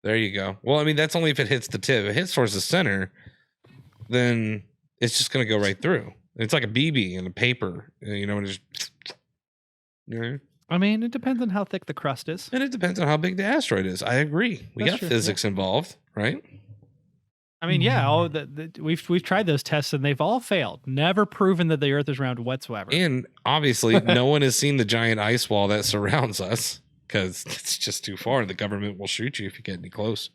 There you go. Well, I mean, that's only if it hits the tip. If it hits towards the center, then it's just going to go right through. It's like a BB in a paper, you know, and just. You know? I mean, it depends on how thick the crust is. And it depends on how big the asteroid is. I agree. We got physics involved, right? I mean, yeah, we've tried those tests and they've all failed. Never proven that the Earth is round whatsoever. And obviously, no one has seen the giant ice wall that surrounds us because it's just too far. The government will shoot you if you get any close.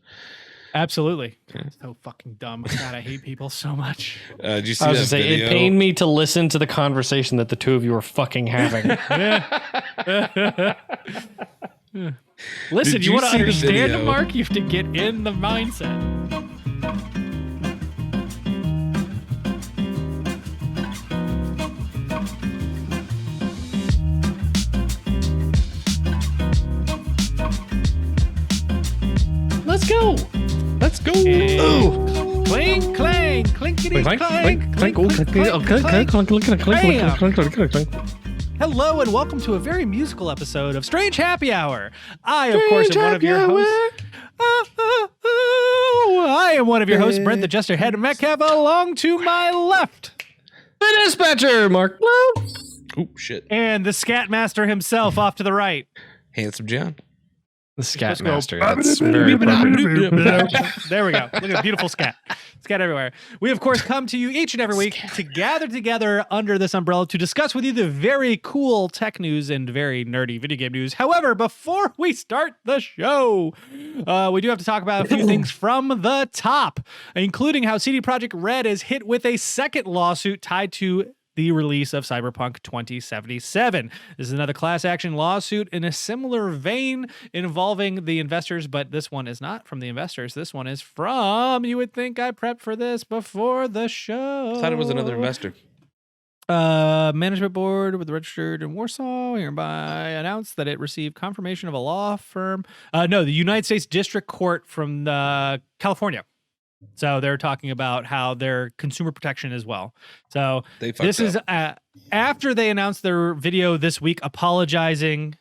Absolutely. So fucking dumb. God, I hate people so much. Did you see I was that to say, video? it pained me to listen to the conversation that the two of you were fucking having. Listen, Did you want to see the understand video? it, Mark? You have to get in the mindset. Let's go. Let's go. Ooh. Clink, clang, clinkety Clink, clank, clink, Hello and welcome to a very musical episode of Strange Happy Hour. I, of course, am one of your hosts. I am one of your hosts, Brent the Jester Head Metcalf, along to my left. The dispatcher, Mark. Oh, shit. And the scat master himself off to the right. Handsome John. The scat master. That's very appropriate. There we go. Look at beautiful scat. Scat everywhere. We, of course, come to you each and every week to gather together under this umbrella to discuss with you the very cool tech news and very nerdy video game news. However, before we start the show, we do have to talk about a few things from the top, including how CD Projekt Red is hit with a second lawsuit tied to the release of Cyberpunk 2077. This is another class action lawsuit in a similar vein involving the investors, but this one is not from the investors. This one is from, you would think I prepped for this before the show. I thought it was another investor. Management board with the registered in Warsaw hereby announced that it received confirmation of a law firm. No, the United States District Court from California. So they're talking about how their consumer protection as well. So this is after they announced their video this week apologizing.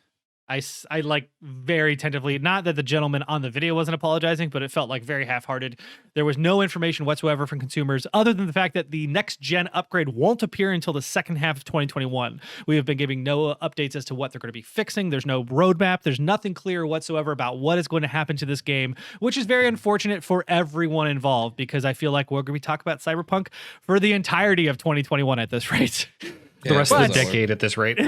I like very tentatively, not that the gentleman on the video wasn't apologizing, but it felt like very half-hearted. There was no information whatsoever from consumers other than the fact that the next gen upgrade won't appear until the second half of 2021. We have been giving no updates as to what they're going to be fixing. There's no roadmap. There's nothing clear whatsoever about what is going to happen to this game, which is very unfortunate for everyone involved because I feel like we're going to be talking about Cyberpunk for the entirety of 2021 at this rate. The rest of the decade at this rate.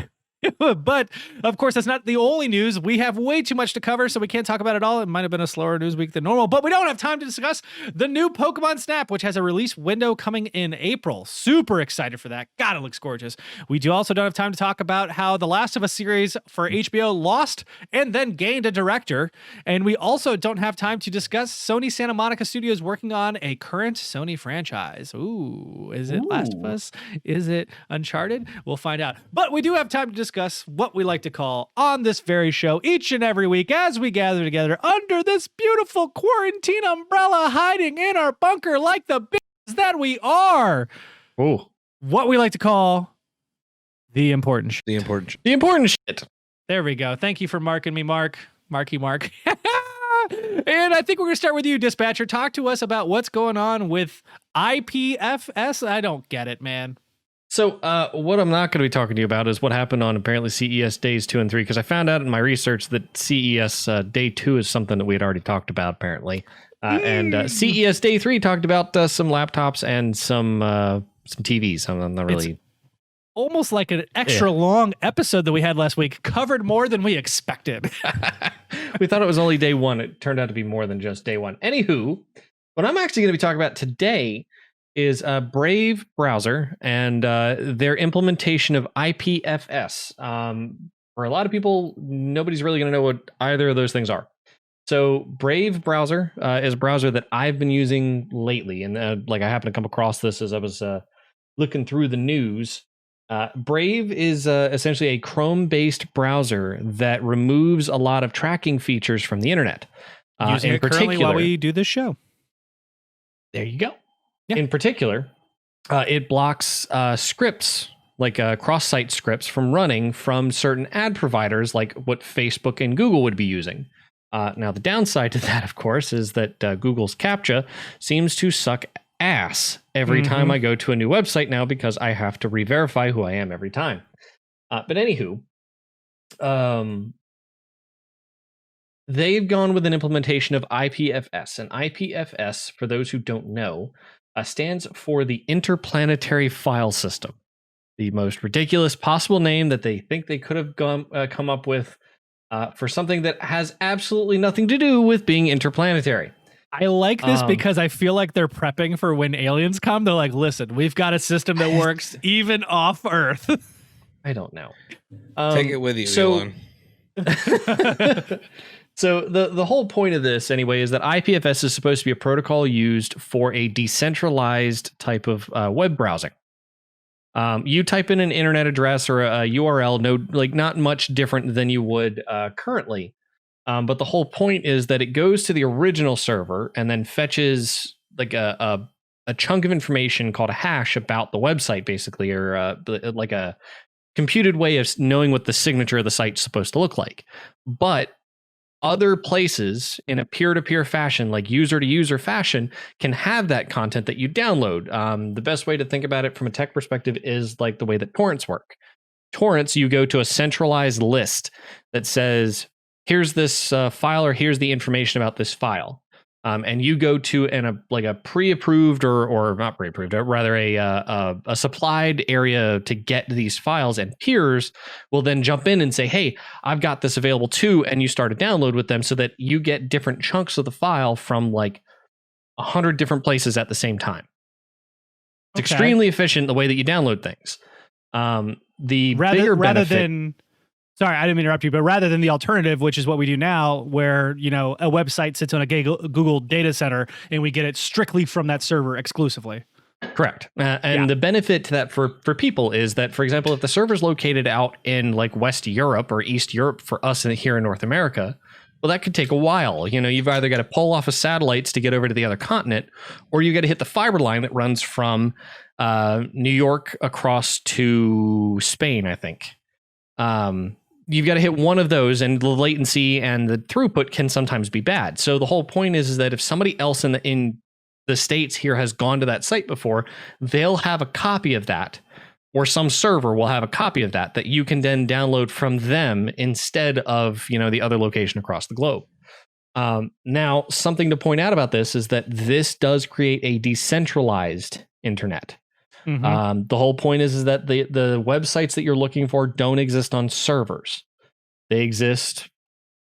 But, of course, that's not the only news. We have way too much to cover, so we can't talk about it all. It might have been a slower news week than normal, but we don't have time to discuss the new Pokemon Snap, which has a release window coming in April. Super excited for that. God, it looks gorgeous. We also don't have time to talk about how the Last of Us series for HBO lost and then gained a director. And we also don't have time to discuss Sony Santa Monica Studios working on a current Sony franchise. Ooh, is it Last of Us? Is it Uncharted? We'll find out. But we do have time to discuss what we like to call on this very show each and every week as we gather together under this beautiful quarantine umbrella, hiding in our bunker like the bitches that we are. Oh, what we like to call the important shit. The important shit. The important shit. There we go. Thank you for marking me, Marky Mark. And I think we're going to start with you, Dispatcher. Talk to us about what's going on with IPFS. I don't get it, man. So what I'm not going to be talking to you about is what happened on apparently CES days 2 and 3, because I found out in my research that CES day 2 is something that we had already talked about apparently. And CES day 3 talked about some laptops and some TVs. I'm not really... It's almost like an extra long episode that we had last week, covered more than we expected. We thought it was only day 1. It turned out to be more than just day 1. Anywho, what I'm actually going to be talking about today is Brave browser and their implementation of IPFS. For a lot of people, nobody's really going to know what either of those things are. So Brave browser is a browser that I've been using lately. And I happened to come across this as I was looking through the news. Brave is essentially a Chrome-based browser that removes a lot of tracking features from the internet. Using it currently while we do this show. There you go. Yeah. In particular, it blocks scripts, like cross-site scripts, from running from certain ad providers, like what Facebook and Google would be using. Now, the downside to that, of course, is that Google's CAPTCHA seems to suck ass every time I go to a new website now because I have to re-verify who I am every time. But anywho, they've gone with an implementation of IPFS. And IPFS, for those who don't know, stands for the Interplanetary File System. The most ridiculous possible name that they think they could have come up with for something that has absolutely nothing to do with being interplanetary. I like this because I feel like they're prepping for when aliens come. They're like, listen, we've got a system that works even off Earth. I don't know. Take it with you, Elon. So the whole point of this, anyway, is that IPFS is supposed to be a protocol used for a decentralized type of web browsing. You type in an internet address or a URL, not much different than you would currently. But the whole point is that it goes to the original server and then fetches like a chunk of information called a hash about the website, basically, or like a computed way of knowing what the signature of the site's supposed to look like. But other places in a peer-to-peer fashion, like user-to-user fashion, can have that content that you download. The best way to think about it from a tech perspective is like the way that torrents work. Torrents, you go to a centralized list that says, here's this file, or here's the information about this file. And you go to a pre-approved or not pre-approved, or rather a supplied area to get these files, and peers will then jump in and say, hey, I've got this available too, and you start a download with them so that you get different chunks of the file from like 100 different places at the same time. It's extremely efficient the way that you download things. Sorry, I didn't mean to interrupt you, but rather than the alternative, which is what we do now, where, a website sits on a Google data center and we get it strictly from that server exclusively. Correct. The benefit to that for people is that, for example, if the server's located out in like West Europe or East Europe for us here in North America, well, that could take a while. You've either got to pull off of satellites to get over to the other continent, or you got to hit the fiber line that runs from New York across to Spain, I think. You've got to hit one of those, and the latency and the throughput can sometimes be bad. So the whole point is that if somebody else in the States here has gone to that site before, they'll have a copy of that, or some server will have a copy of that you can then download from them instead of, the other location across the globe. Now, something to point out about this is that this does create a decentralized internet. The whole point is that the websites that you're looking for don't exist on servers. They exist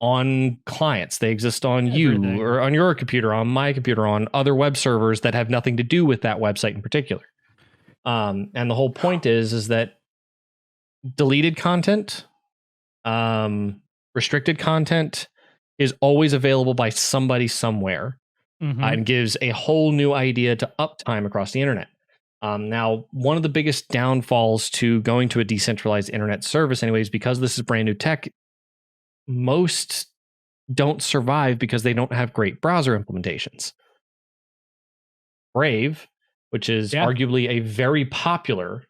on clients. They exist on you or on your computer, on my computer, on other web servers that have nothing to do with that website in particular. And the whole point is that deleted content, restricted content is always available by somebody somewhere, and gives a whole new idea to uptime across the internet. Now, one of the biggest downfalls to going to a decentralized internet service, anyways, because this is brand new tech, most don't survive because they don't have great browser implementations. Brave, which is arguably a very popular,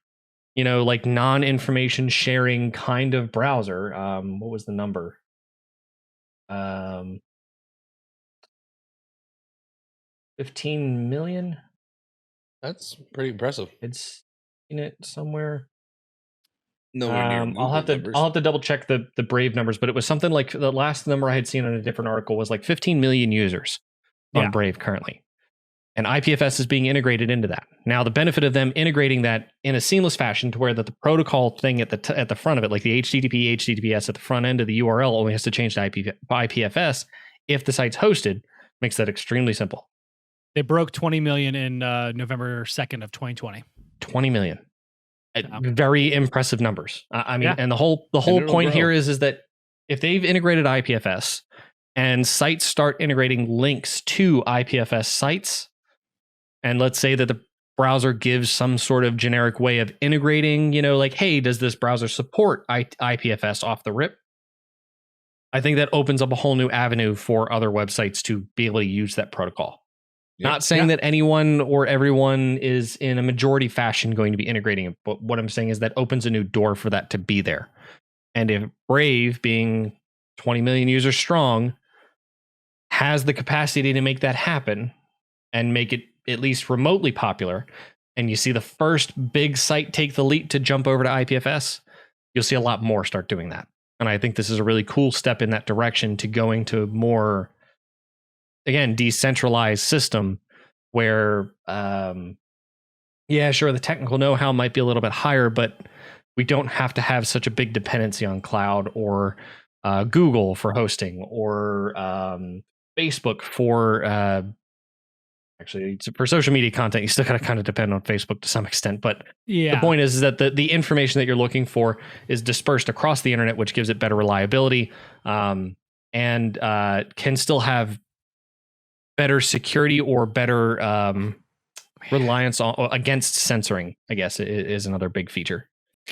non-information sharing kind of browser. What was the number? 15 million. That's pretty impressive. It's in it somewhere. Nowhere near. I'll have to double check the Brave numbers, but it was something like the last number I had seen on a different article was like 15 million users on Brave currently. And IPFS is being integrated into that. Now, the benefit of them integrating that in a seamless fashion to where that the protocol thing at the front of it, like the HTTP, HTTPS at the front end of the URL only has to change to IPFS if the site's hosted, makes that extremely simple. They broke 20 million in November 2nd of 2020. 20 million. Very impressive numbers. And the whole point here is that if they've integrated IPFS and sites start integrating links to IPFS sites, and let's say that the browser gives some sort of generic way of integrating, hey, does this browser support IPFS off the rip? I think that opens up a whole new avenue for other websites to be able to use that protocol. Not saying that anyone or everyone is in a majority fashion going to be integrating it, but what I'm saying is that opens a new door for that to be there. And if Brave, being 20 million users strong, has the capacity to make that happen and make it at least remotely popular, and you see the first big site take the leap to jump over to IPFS, you'll see a lot more start doing that. And I think this is a really cool step in that direction to going to more, again, decentralized system where, yeah, sure, the technical know-how might be a little bit higher, but we don't have to have such a big dependency on cloud or Google for hosting or Facebook for actually for social media content. You still got to kind of depend on Facebook to some extent, but Yeah. the point is that the information that you're looking for is dispersed across the internet, which gives it better reliability, and can still have better security or better reliance on against censoring, I guess, is another big feature.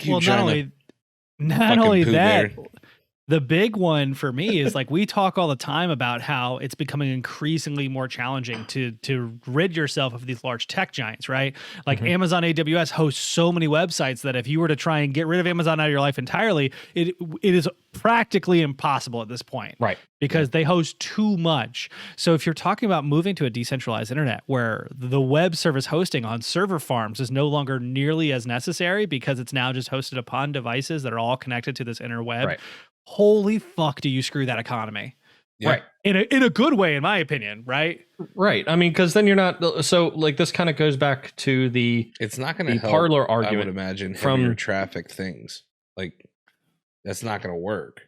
Well, not only Pooh that, Bear. the big one for me is like we talk all the time about how it's becoming increasingly more challenging to rid yourself of these large tech giants, right? Like Amazon AWS hosts so many websites that if you were to try and get rid of Amazon out of your life entirely, it is practically impossible at this point. Right. Because they host too much. So if you're talking about moving to a decentralized internet where the web service hosting on server farms is no longer nearly as necessary because it's now just hosted upon devices that are all connected to this interweb, Right. holy fuck do you screw that economy. Yeah. Right. In a good way, in my opinion, right? Right. I mean, because then you're not. So, like, this kind of goes back to the It's not going to the help. parlor I would argument imagine from- heavier traffic things. Like that's not going to work.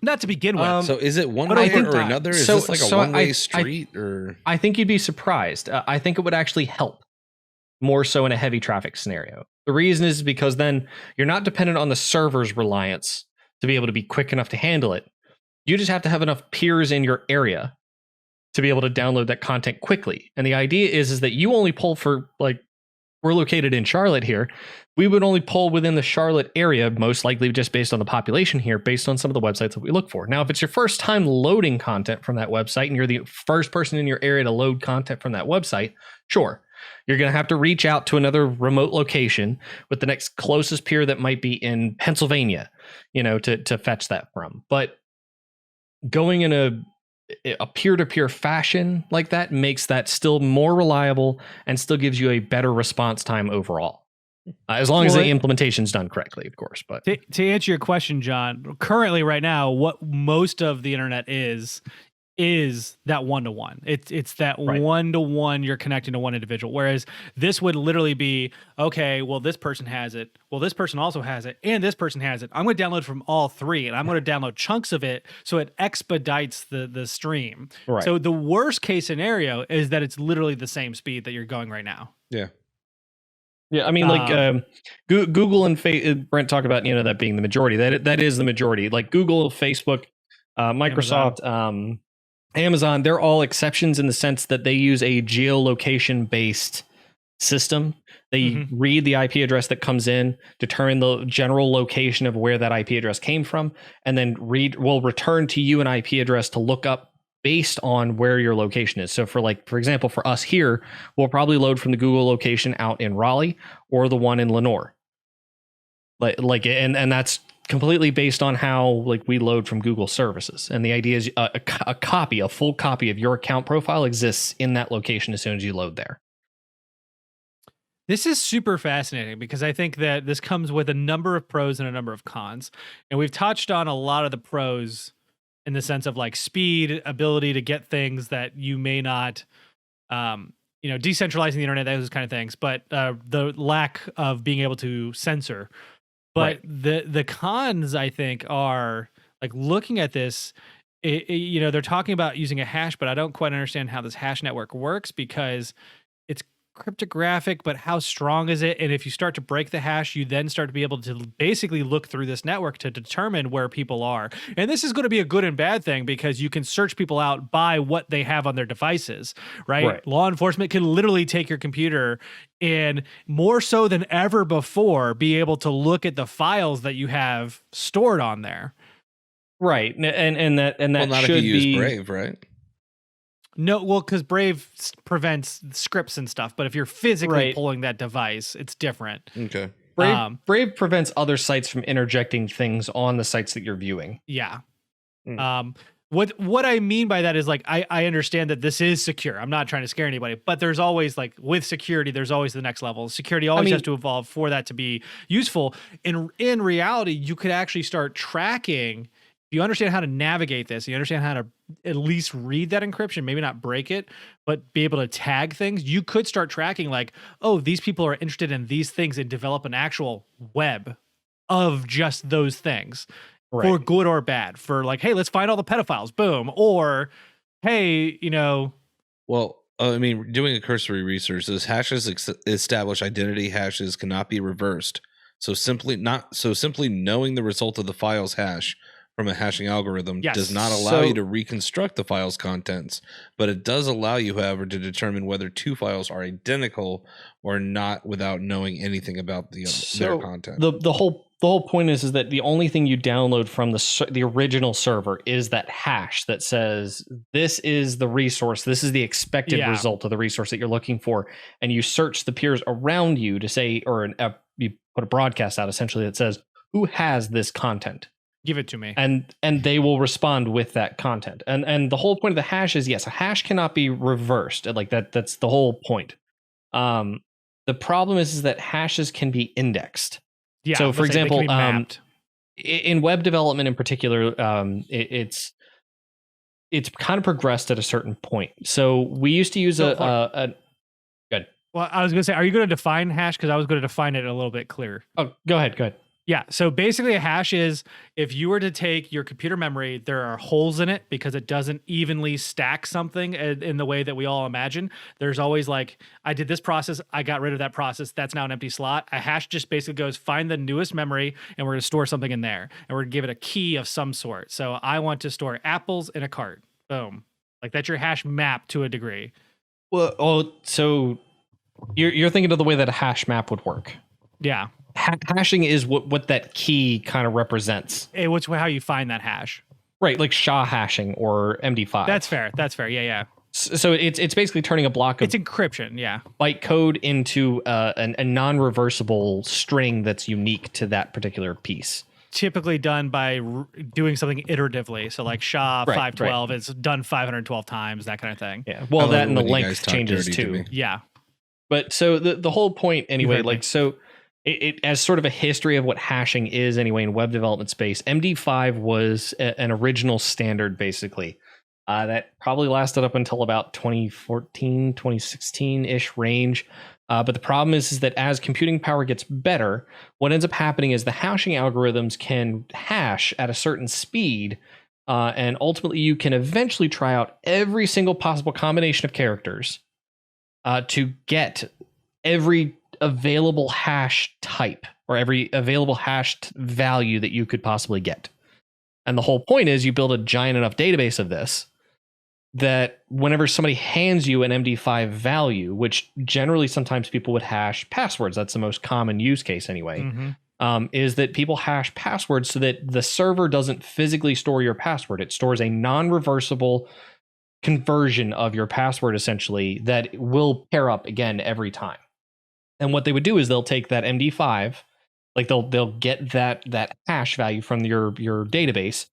Not to begin with. So is it one but I way think or that- another? Is so- this like a so one-way I- street or? I think you'd be surprised. I think it would actually help more so in a heavy traffic scenario. The reason is because then you're not dependent on the server's reliance to be able to be quick enough to handle it. You just have to have enough peers in your area to be able to download that content quickly. And the idea is that you only pull for, like, we're located in Charlotte here. We would only pull within the Charlotte area, most likely just based on the population here, based on some of the websites that we look for. Now, if it's your first time loading content from that website and you're the first person in your area to load content from that website, sure, you're going to have to reach out to another remote location with the next closest peer that might be in Pennsylvania, to fetch that from. But going in a peer-to-peer fashion like that makes that still more reliable and still gives you a better response time overall. As long as the implementation's done correctly, of course. But to answer your question, John, currently right now, what most of the internet is that one-to-one. It's that one-to-one you're connecting to one individual. Whereas this would literally be, okay, well, this person has it. Well, this person also has it. And this person has it. I'm going to download from all three, and I'm going to download chunks of it so it expedites the stream. Right. So the worst case scenario is that it's literally the same speed that you're going right now. Yeah. Yeah, I mean, like Google and Brent talk about, that being the majority. That is the majority. Like Google, Facebook, Microsoft, Amazon, they're all exceptions in the sense that they use a geolocation based system. They read the IP address that comes in, determine the general location of where that IP address came from, and then will return to you an IP address to look up based on where your location is. So for example, for us here, we'll probably load from the Google location out in Raleigh or the one in Lenore. And that's completely based on how we load from Google services. And the idea is a full copy of your account profile exists in that location as soon as you load there. This is super fascinating because I think that this comes with a number of pros and a number of cons. And we've touched on a lot of the pros in the sense of speed, ability to get things that you may not, decentralizing the internet, those kind of things, but the lack of being able to censor. But the cons, I think, are looking at this, they're talking about using a hash, but I don't quite understand how this hash network works because it's cryptographic, but how strong is it? And if you start to break the hash, you then start to be able to basically look through this network to determine where people are. And this is going to be a good and bad thing because you can search people out by what they have on their devices, right? Law enforcement can literally take your computer and more so than ever before be able to look at the files that you have stored on there. Right. And that well, not should if you use be Brave, right? No, well, because Brave prevents scripts and stuff, but if you're physically pulling that device, it's different. Okay. Brave prevents other sites from interjecting things on the sites that you're viewing. Yeah. What I mean by that is like I understand that this is secure. I'm not trying to scare anybody, but there's always like with security, there's always the next level. Security always has to evolve for that to be useful. In reality, you could actually start tracking. If you understand how to navigate this, you understand how to at least read that encryption, maybe not break it, but be able to tag things. You could start tracking like, oh, these people are interested in these things and develop an actual web of just those things. Right. For good or bad, for like, hey, let's find all the pedophiles, boom. Or, hey, Well, I mean, doing a cursory research, those hashes establish identity hashes cannot be reversed. So simply knowing the result of the file's hash from a hashing algorithm does not allow you to reconstruct the file's contents, but it does allow you, however, to determine whether two files are identical or not without knowing anything about their content. The whole point is that the only thing you download from the original server is that hash that says this is the resource, this is the expected result of the resource that you're looking for, and you search the peers around you to say, or you put a broadcast out essentially that says who has this content. Give it to me. And they will respond with that content. And the whole point of the hash is, yes, a hash cannot be reversed. Like that's the whole point. The problem is that hashes can be indexed. Yeah. So for example, in web development in particular, it's kind of progressed at a certain point. So we used to use good. Well, I was going to say, are you going to define hash? Because I was going to define it a little bit clearer. Oh, go ahead. Yeah. So basically a hash is if you were to take your computer memory, there are holes in it because it doesn't evenly stack something in the way that we all imagine. There's always like, I did this process, I got rid of that process, that's now an empty slot. A hash just basically goes find the newest memory and we're going to store something in there and we're going to give it a key of some sort. So I want to store apples in a cart. Boom. Like that's your hash map to a degree. Well, so you're thinking of the way that a hash map would work. Yeah. Hashing is what that key kind of represents. What's how you find that hash. Right, like SHA hashing or MD5. That's fair. Yeah. So it's basically turning a block of... It's encryption, yeah. Byte code into a non-reversible string that's unique to that particular piece. Typically done by doing something iteratively. So like SHA 512 is done 512 times, that kind of thing. Yeah, well, that and the length changes too. Yeah. But so the whole point anyway, like so... It as sort of a history of what hashing is anyway in web development space. MD5 was an original standard basically that probably lasted up until about 2014, 2016-ish range. But the problem is that as computing power gets better, what ends up happening is the hashing algorithms can hash at a certain speed, and ultimately you can eventually try out every single possible combination of characters to get every available hash type or every available hashed value that you could possibly get. And the whole point is you build a giant enough database of this that whenever somebody hands you an MD5 value, which generally sometimes people would hash passwords, that's the most common use case anyway, is that people hash passwords so that the server doesn't physically store your password. It stores a non-reversible conversion of your password essentially that will pair up again every time. And what they would do is they'll take that MD5, like they'll get that hash value from your database,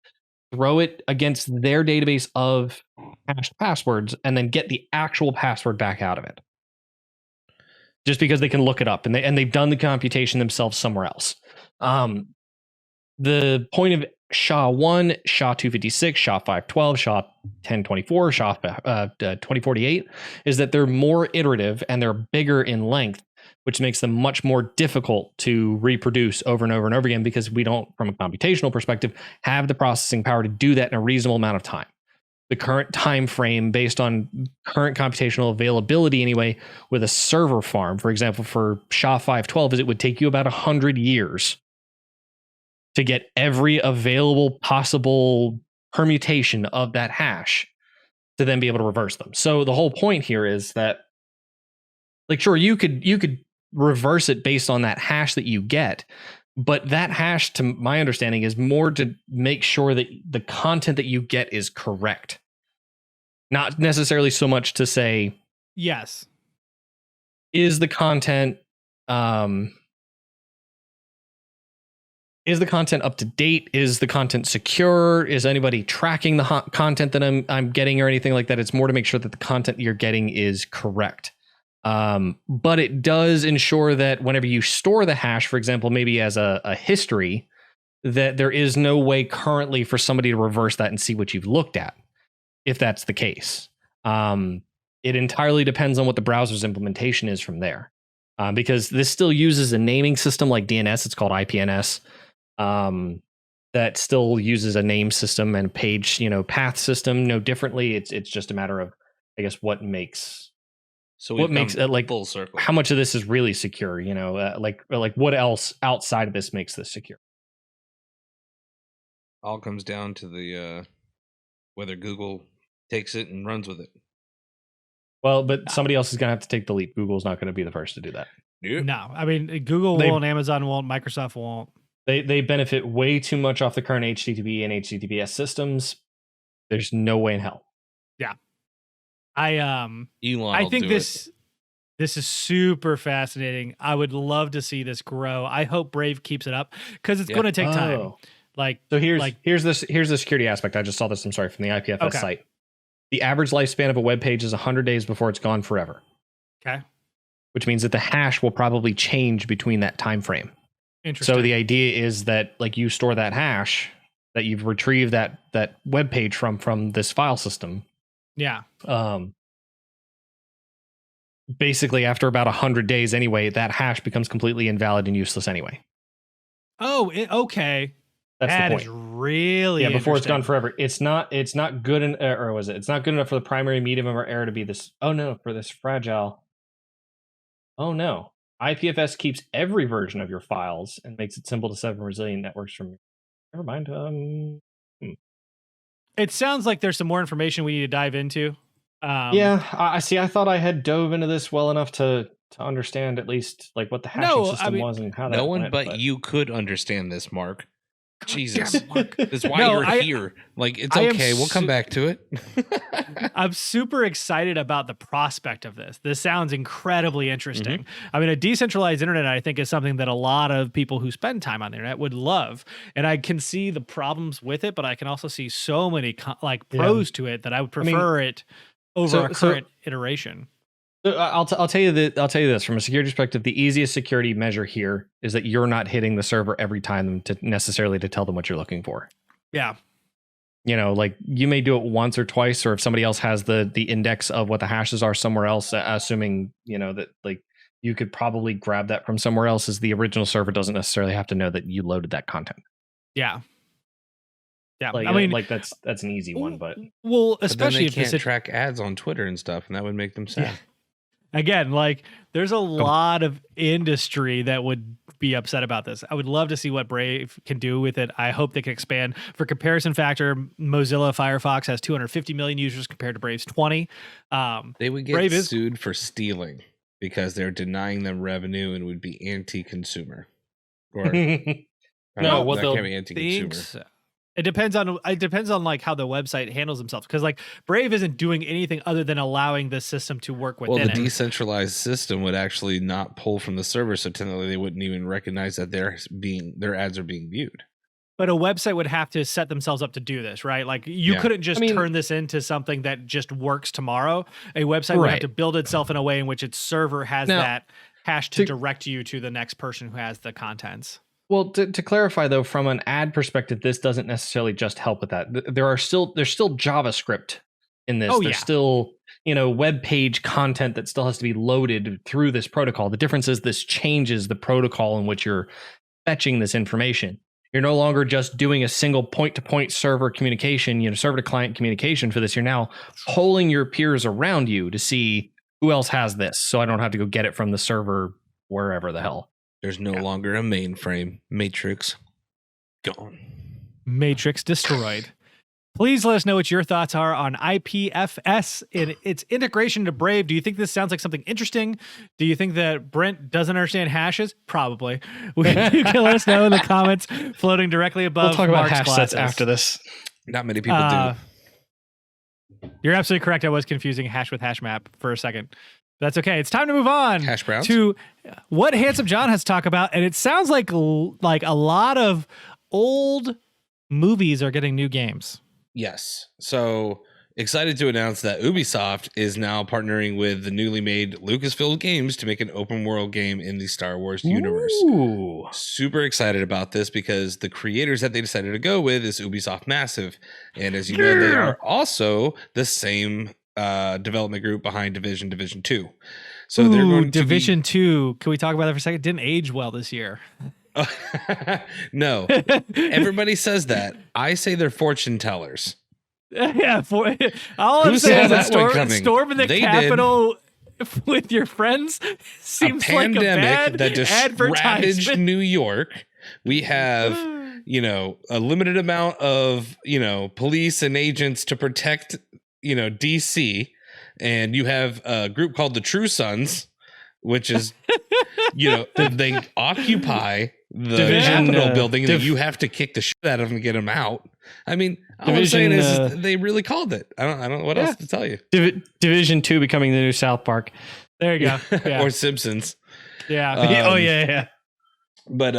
throw it against their database of hashed passwords, and then get the actual password back out of it. Just because they can look it up and they've done the computation themselves somewhere else. The point of SHA-1, SHA-256, SHA-512, SHA-1024, SHA-2048 is that they're more iterative and they're bigger in length, which makes them much more difficult to reproduce over and over and over again because we don't, from a computational perspective, have the processing power to do that in a reasonable amount of time. The current time frame based on current computational availability anyway with a server farm, for example, for SHA-512 is it would take you about 100 years to get every available possible permutation of that hash to then be able to reverse them. So the whole point here is that, like, sure, you could reverse it based on that hash that you get, but that hash, to my understanding, is more to make sure that the content that you get is correct. Not necessarily so much to say, yes, is the content is the content up to date? Is the content secure? Is anybody tracking the content that I'm getting or anything like that? It's more to make sure that the content you're getting is correct. But it does ensure that whenever you store the hash, for example, maybe as a history, that there is no way currently for somebody to reverse that and see what you've looked at, if that's the case. It entirely depends on what the browser's implementation is from there. Because this still uses a naming system like DNS. It's called IPNS. That still uses a name system and page, path system. No differently. It's just a matter of, I guess, what makes it like full circle. How much of this is really secure? Like what else outside of this makes this secure? All comes down to the whether Google takes it and runs with it. Well, but somebody else is going to have to take the leap. Google's not going to be the first to do that. Yep. No, I mean, Google won't, Amazon won't, Microsoft won't. They benefit way too much off the current HTTP and HTTPS systems. There's no way in hell. Yeah. Elon I think this is super fascinating. I would love to see this grow. I hope Brave keeps it up because it's going to take time. So here's the security aspect. I just saw this. I'm sorry, from the IPFS site. The average lifespan of a web page is 100 days before it's gone forever. Okay. Which means that the hash will probably change between that time frame. Interesting. So the idea is that you store that hash that you've retrieved that web page from this file system. Yeah. Basically, after about 100 days anyway, that hash becomes completely invalid and useless anyway. Oh, okay. That's the point. Is really before it's gone forever. It's not good it's not good enough for the primary medium of our error to be this. Oh no, for this fragile. Oh no, IPFS keeps every version of your files and makes it simple to set up resilient networks from. Never mind. It sounds like there's some more information we need to dive into. I see. I thought I had dove into this well enough to understand at least like what the hashing system was and how that. No one went, but you could understand this, Mark. Jesus, Mark. That's why you're here. Like, it's okay. We'll come back to it. I'm super excited about the prospect of this. This sounds incredibly interesting. Mm-hmm. I mean, a decentralized internet, I think, is something that a lot of people who spend time on the internet would love. And I can see the problems with it, but I can also see so many pros to it that I would prefer it over a current iteration. I'll tell you this from a security perspective. The easiest security measure here is that you're not hitting the server every time to tell them what you're looking for. Yeah. Like you may do it once or twice, or if somebody else has the index of what the hashes are somewhere else, assuming, that like you could probably grab that from somewhere else, as the original server doesn't necessarily have to know that you loaded that content. Yeah. Yeah. Like, I mean, like that's an easy one, but especially if they can't track ads on Twitter and stuff, and that would make them sad. Yeah. Again, like there's a lot of industry that would be upset about this. I would love to see what Brave can do with it. I hope they can expand. For comparison factor, Mozilla Firefox has 250 million users compared to Brave's 20. They would get sued for stealing because they're denying them revenue and would be anti-consumer. Or no, what they'll be anti-consumer. So. It depends on like how the website handles themselves, because like Brave isn't doing anything other than allowing the system to work within it. Well, the decentralized system would actually not pull from the server, so technically they wouldn't even recognize that their ads are being viewed. But a website would have to set themselves up to do this, right? Like you couldn't just turn this into something that just works tomorrow. A website would have to build itself in a way in which its server has that hash to direct you to the next person who has the contents. Well, to clarify though, from an ad perspective, this doesn't necessarily just help with that. There's still JavaScript in this. There's still, web page content that still has to be loaded through this protocol. The difference is this changes the protocol in which you're fetching this information. You're no longer just doing a single point-to-point server communication, server-to-client communication for this. You're now polling your peers around you to see who else has this, so I don't have to go get it from the server wherever the hell. There's no longer a mainframe. Matrix gone. Matrix destroyed. Please let us know what your thoughts are on IPFS and its integration to Brave. Do you think this sounds like something interesting? Do you think that Brent doesn't understand hashes? Probably. You can let us know in the comments floating directly above. We'll talk Mark's about hash sets after this. Not many people do. You're absolutely correct. I was confusing hash with hash map for a second. That's okay. It's time to move on Hash browns? to what Handsome John has to talk about, and it sounds like a lot of old movies are getting new games. Yes. So excited to announce that Ubisoft is now partnering with the newly made Lucasfilm Games to make an open world game in the Star Wars universe. Ooh. Super excited about this because the creators that they decided to go with is Ubisoft Massive. And as you know, they are also the same development group behind Division 2. So they're going to Division 2. Can we talk about that for a second? Didn't age well this year. No. Everybody says that. I say they're fortune tellers. Yeah, all I'm Who saying saw is that one coming? storming the They Capitol with your friends seems a like a pandemic bad that just ravaged advertisement. New York. We have, a limited amount of, police and agents to protect, DC. And you have a group called the True Sons, which is, they occupy the Capitol building and you have to kick the shit out of them to get them out. I mean, all I'm saying is they really called it. I don't know what else to tell you. Division 2 becoming the new South Park. There you go. Yeah. Or Simpsons. Yeah. Yeah. But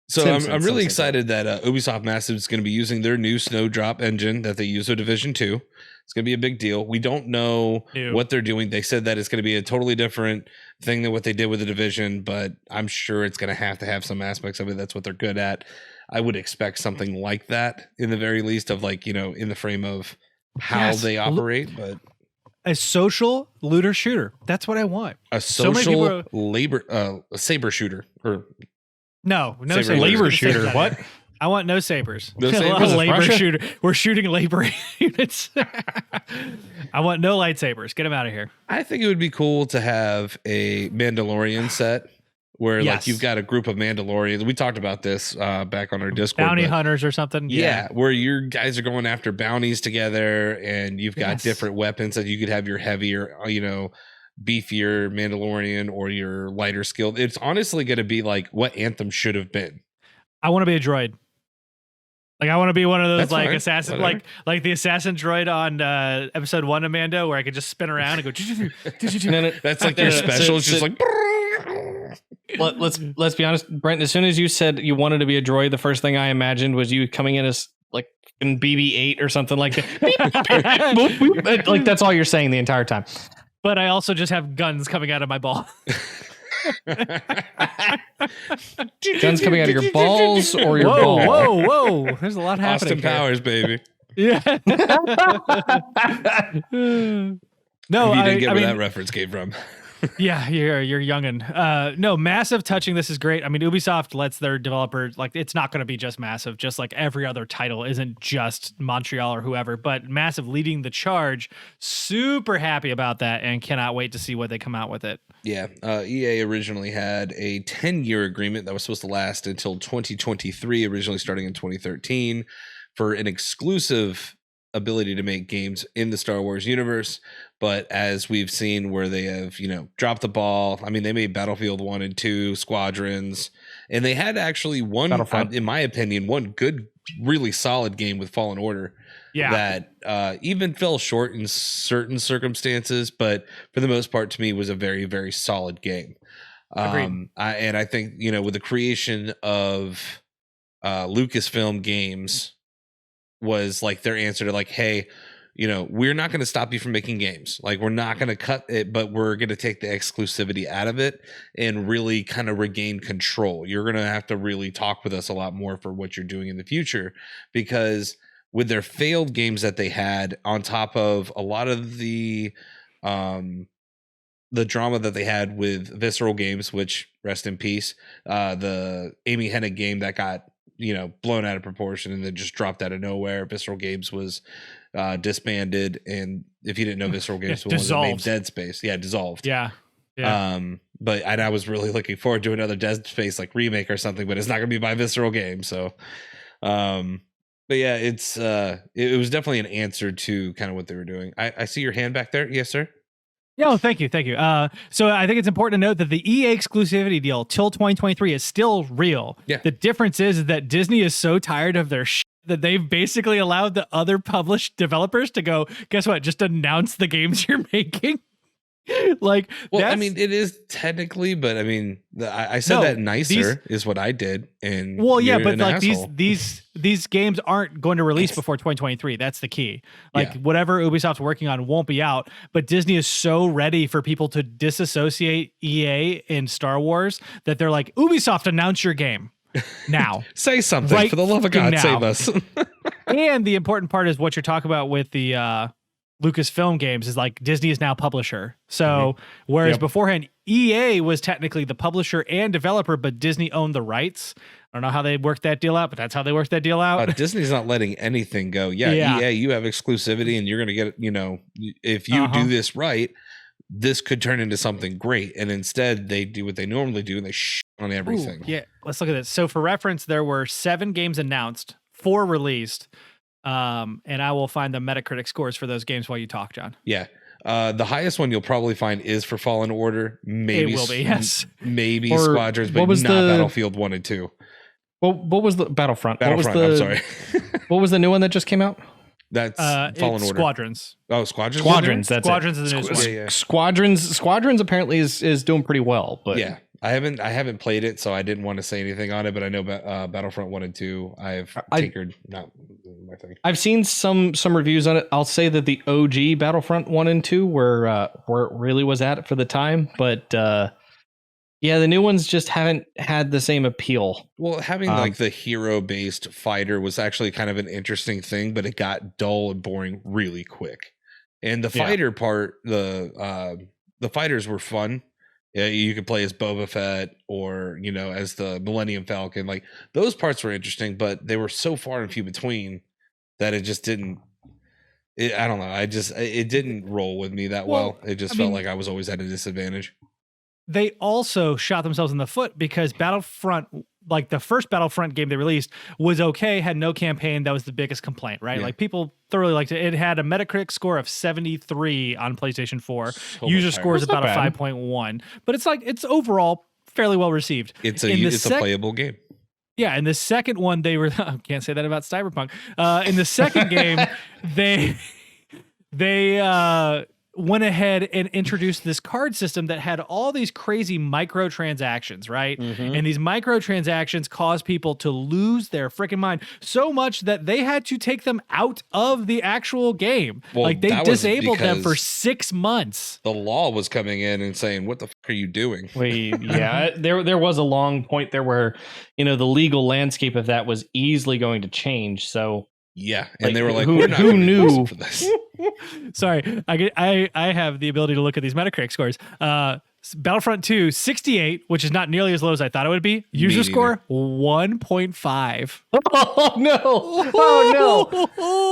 so Simpsons, I'm really excited that Ubisoft Massive is going to be using their new Snowdrop engine that they use with Division 2. It's going to be a big deal. We don't know what they're doing. They said that it's going to be a totally different thing than what they did with the Division, but I'm sure it's going to have some aspects of it. That's what they're good at. I would expect something like that in the very least of in the frame of how they operate, but a social looter shooter. That's what I want. A social saber shooter or no saber labor shooter. What? I want no sabers. No sabers? Labor shooter. We're shooting labor units. I want no lightsabers. Get them out of here. I think it would be cool to have a Mandalorian set where you've got a group of Mandalorians. We talked about this back on our Discord. Bounty hunters or something. Yeah, where your guys are going after bounties together and you've got different weapons that you could have your heavier, beefier Mandalorian or your lighter skilled. It's honestly going to be like what Anthem should have been. I want to be a droid. Like I want to be one of those That's assassin, like the assassin droid on episode 1 of Mando, where I could just spin around and go. That's like your special. It's just like. Let's be honest, Brent. As soon as you said you wanted to be a droid, the first thing I imagined was you coming in as like in BB-8 or something like that. Like that's all you're saying the entire time. But I also just have guns coming out of my ball. Guns coming out of your balls or your ball. Whoa! There's a lot happening. Austin Powers, baby. Yeah. No, you didn't get where that reference came from. Yeah, you're youngin'. No, Massive touching this is great. I mean, Ubisoft lets their developers, it's not going to be just Massive, just like every other title isn't just Montreal or whoever, but Massive leading the charge. Super happy about that and cannot wait to see what they come out with it. Yeah, EA originally had a 10-year agreement that was supposed to last until 2023, originally starting in 2013, for an exclusive ability to make games in the Star Wars universe. But as we've seen where they have, dropped the ball. I mean, they made Battlefield 1 and 2, Squadrons, and they had actually one, in my opinion, one good, really solid game with Fallen Order. Yeah. That even fell short in certain circumstances, but for the most part, to me, was a very, very solid game. I think, with the creation of Lucasfilm Games was like their answer to like, hey, we're not going to stop you from making games. Like, we're not going to cut it, but we're going to take the exclusivity out of it and really kind of regain control. You're going to have to really talk with us a lot more for what you're doing in the future, because with their failed games that they had, on top of a lot of the drama that they had with Visceral Games, which rest in peace, the Amy Hennig game that got blown out of proportion and then just dropped out of nowhere. Visceral Games was disbanded, and if you didn't know, Visceral Games was the one that made Dead Space. Yeah, dissolved. Yeah. But I was really looking forward to another Dead Space like remake or something, but it's not going to be by Visceral Games. So, but yeah, it was definitely an answer to kind of what they were doing. I see your hand back there. Yes, sir. Yeah, oh, thank you. So I think it's important to note that the EA exclusivity deal till 2023 is still real. Yeah. The difference is that Disney is so tired of their shit that they've basically allowed the other published developers to go, guess what? Just announce the games you're making. Like, Well, I that's- mean, it is technically, but I mean, I said No, that nicer these- is what I did. And well, yeah, you're but an like asshole. these games aren't going to release before 2023. That's the key. Like Yeah. whatever Ubisoft's working on won't be out. But Disney is so ready for people to disassociate EA and Star Wars that they're like, Ubisoft, announce your game now. Say something Right for the love of God, now. save us. And the important part is what you're talking about with the Lucasfilm games is like Disney is now publisher. So whereas Yep. beforehand EA was technically the publisher and developer, but Disney owned the rights. I don't know how they worked that deal out, but that's how they worked that deal out. Disney's not letting anything go. Yeah, Yeah. EA, you have exclusivity, and you're gonna get. If you Uh-huh. do this right, this could turn into something great. And instead, they do what they normally do, and they on everything. Ooh, yeah, let's look at this. So for reference, there were 7 games announced, 4 released. And I will find the Metacritic scores for those games while you talk, John. Yeah. The highest one you'll probably find is for Fallen Order. Maybe It will be, yes. Maybe Or Squadrons, but what was not the- Battlefield 1 and 2. Well, what was the Battlefront? Battlefront, what was I'm the, sorry. What was the new one that just came out? That's It's Fallen Order. Squadrons. Oh, Squadrons. Squadrons. That's Squadrons it. is the newest one. Yeah. Squadrons apparently is doing pretty well, but Yeah. I haven't played it, so I didn't want to say anything on it, but I know Battlefront 1 and 2 I've tinkered, not my thing. I've seen some reviews on it. I'll say that the OG Battlefront 1 and 2 were where it really was at for the time, but yeah, the new ones just haven't had the same appeal. Well, having like the hero-based fighter was actually kind of an interesting thing, but it got dull and boring really quick. And the Yeah. fighter part, the fighters were fun. Yeah, you could play as Boba Fett or, as the Millennium Falcon. Like those parts were interesting, but they were so far and few between that it just didn't. I don't know. It didn't roll with me that well. It just felt like I was always at a disadvantage. They also shot themselves in the foot because Battlefront, like the first Battlefront game they released, was okay, had no campaign. That was the biggest complaint, right? Yeah. Like people thoroughly liked it. It had a Metacritic score of 73 on PlayStation 4. So User much score is That's not about a bad. 5.1, but it's overall fairly well received. It's In the a playable game. Yeah, in the second one, they were can't say that about Cyberpunk. In the second game, they went ahead and introduced this card system that had all these crazy microtransactions, right? And these microtransactions caused people to lose their freaking mind so much that they had to take them out of the actual game. Well, like they that was disabled them for because 6 months. The law was coming in and saying, "What the fuck are you doing?" Yeah, there was a long point there where the legal landscape of that was easily going to change. So Yeah, and Like, they were like, who- "We're not who gonna be knew? arrested for this." Sorry, I have the ability to look at these Metacritic scores. Battlefront 2, 68, which is not nearly as low as I thought it would be. User neither. score, 1.5. oh no, oh no,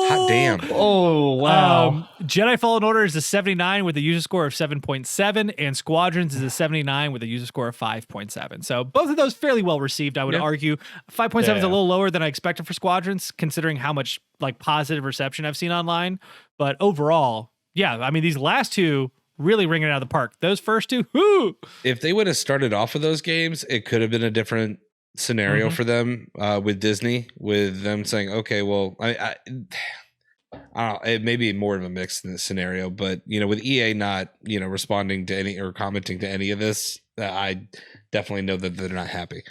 Hot damn. oh wow. Jedi Fallen Order is a 79 with a user score of 7.7, and Squadrons is a 79 with a user score of 5.7. So both of those fairly well received, I would Yeah. argue. 5.7 is a Yeah. little lower than I expected for Squadrons, considering how much like positive reception I've seen online. But overall, yeah, I mean, these last two really ring it out of the park. Those first two, whoo! If they would have started off with those games, it could have been a different scenario for them with Disney, with them saying, "Okay, well, I don't know, it may be more of a mixed scenario, but with EA not responding to any or commenting to any of this, I definitely know that they're not happy."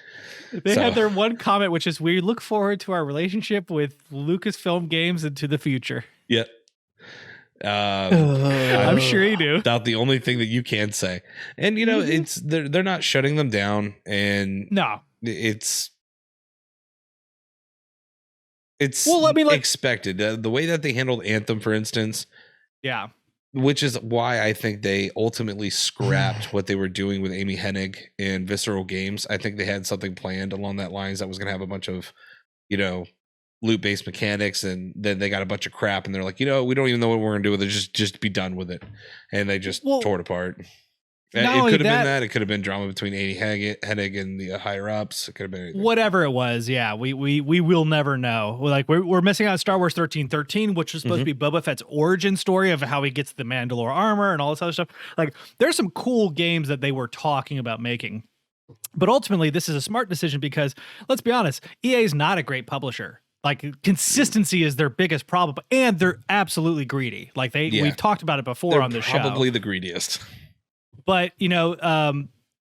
They had their one comment, which is, "We look forward to our relationship with Lucasfilm Games into the future." Yeah. I'm sure you do. About the only thing that you can say, and it's they're not shutting them down, and No. it's Well, I mean, like- expected. The way that they handled Anthem, for instance, Yeah. which is why I think they ultimately scrapped what they were doing with Amy Hennig and Visceral Games. I think they had something planned along that lines that was going to have a bunch of loot-based mechanics, and then they got a bunch of crap, and they're like, we don't even know what we're going to do with it. Just be done with it, and they just tore it apart. It not only could have been that- that. It could have been drama between Amy Hennig and the higher ups. It could have been anything. Whatever it was, yeah, we will never know. We're missing out on Star Wars 1313, which was supposed to be Boba Fett's origin story of how he gets the Mandalore armor and all this other stuff. Like, there's some cool games that they were talking about making. But ultimately, this is a smart decision because, let's be honest, EA is not a great publisher. Like, consistency is their biggest problem, and they're absolutely greedy. Like, Yeah. we've talked about it before They're on the show. probably the greediest. But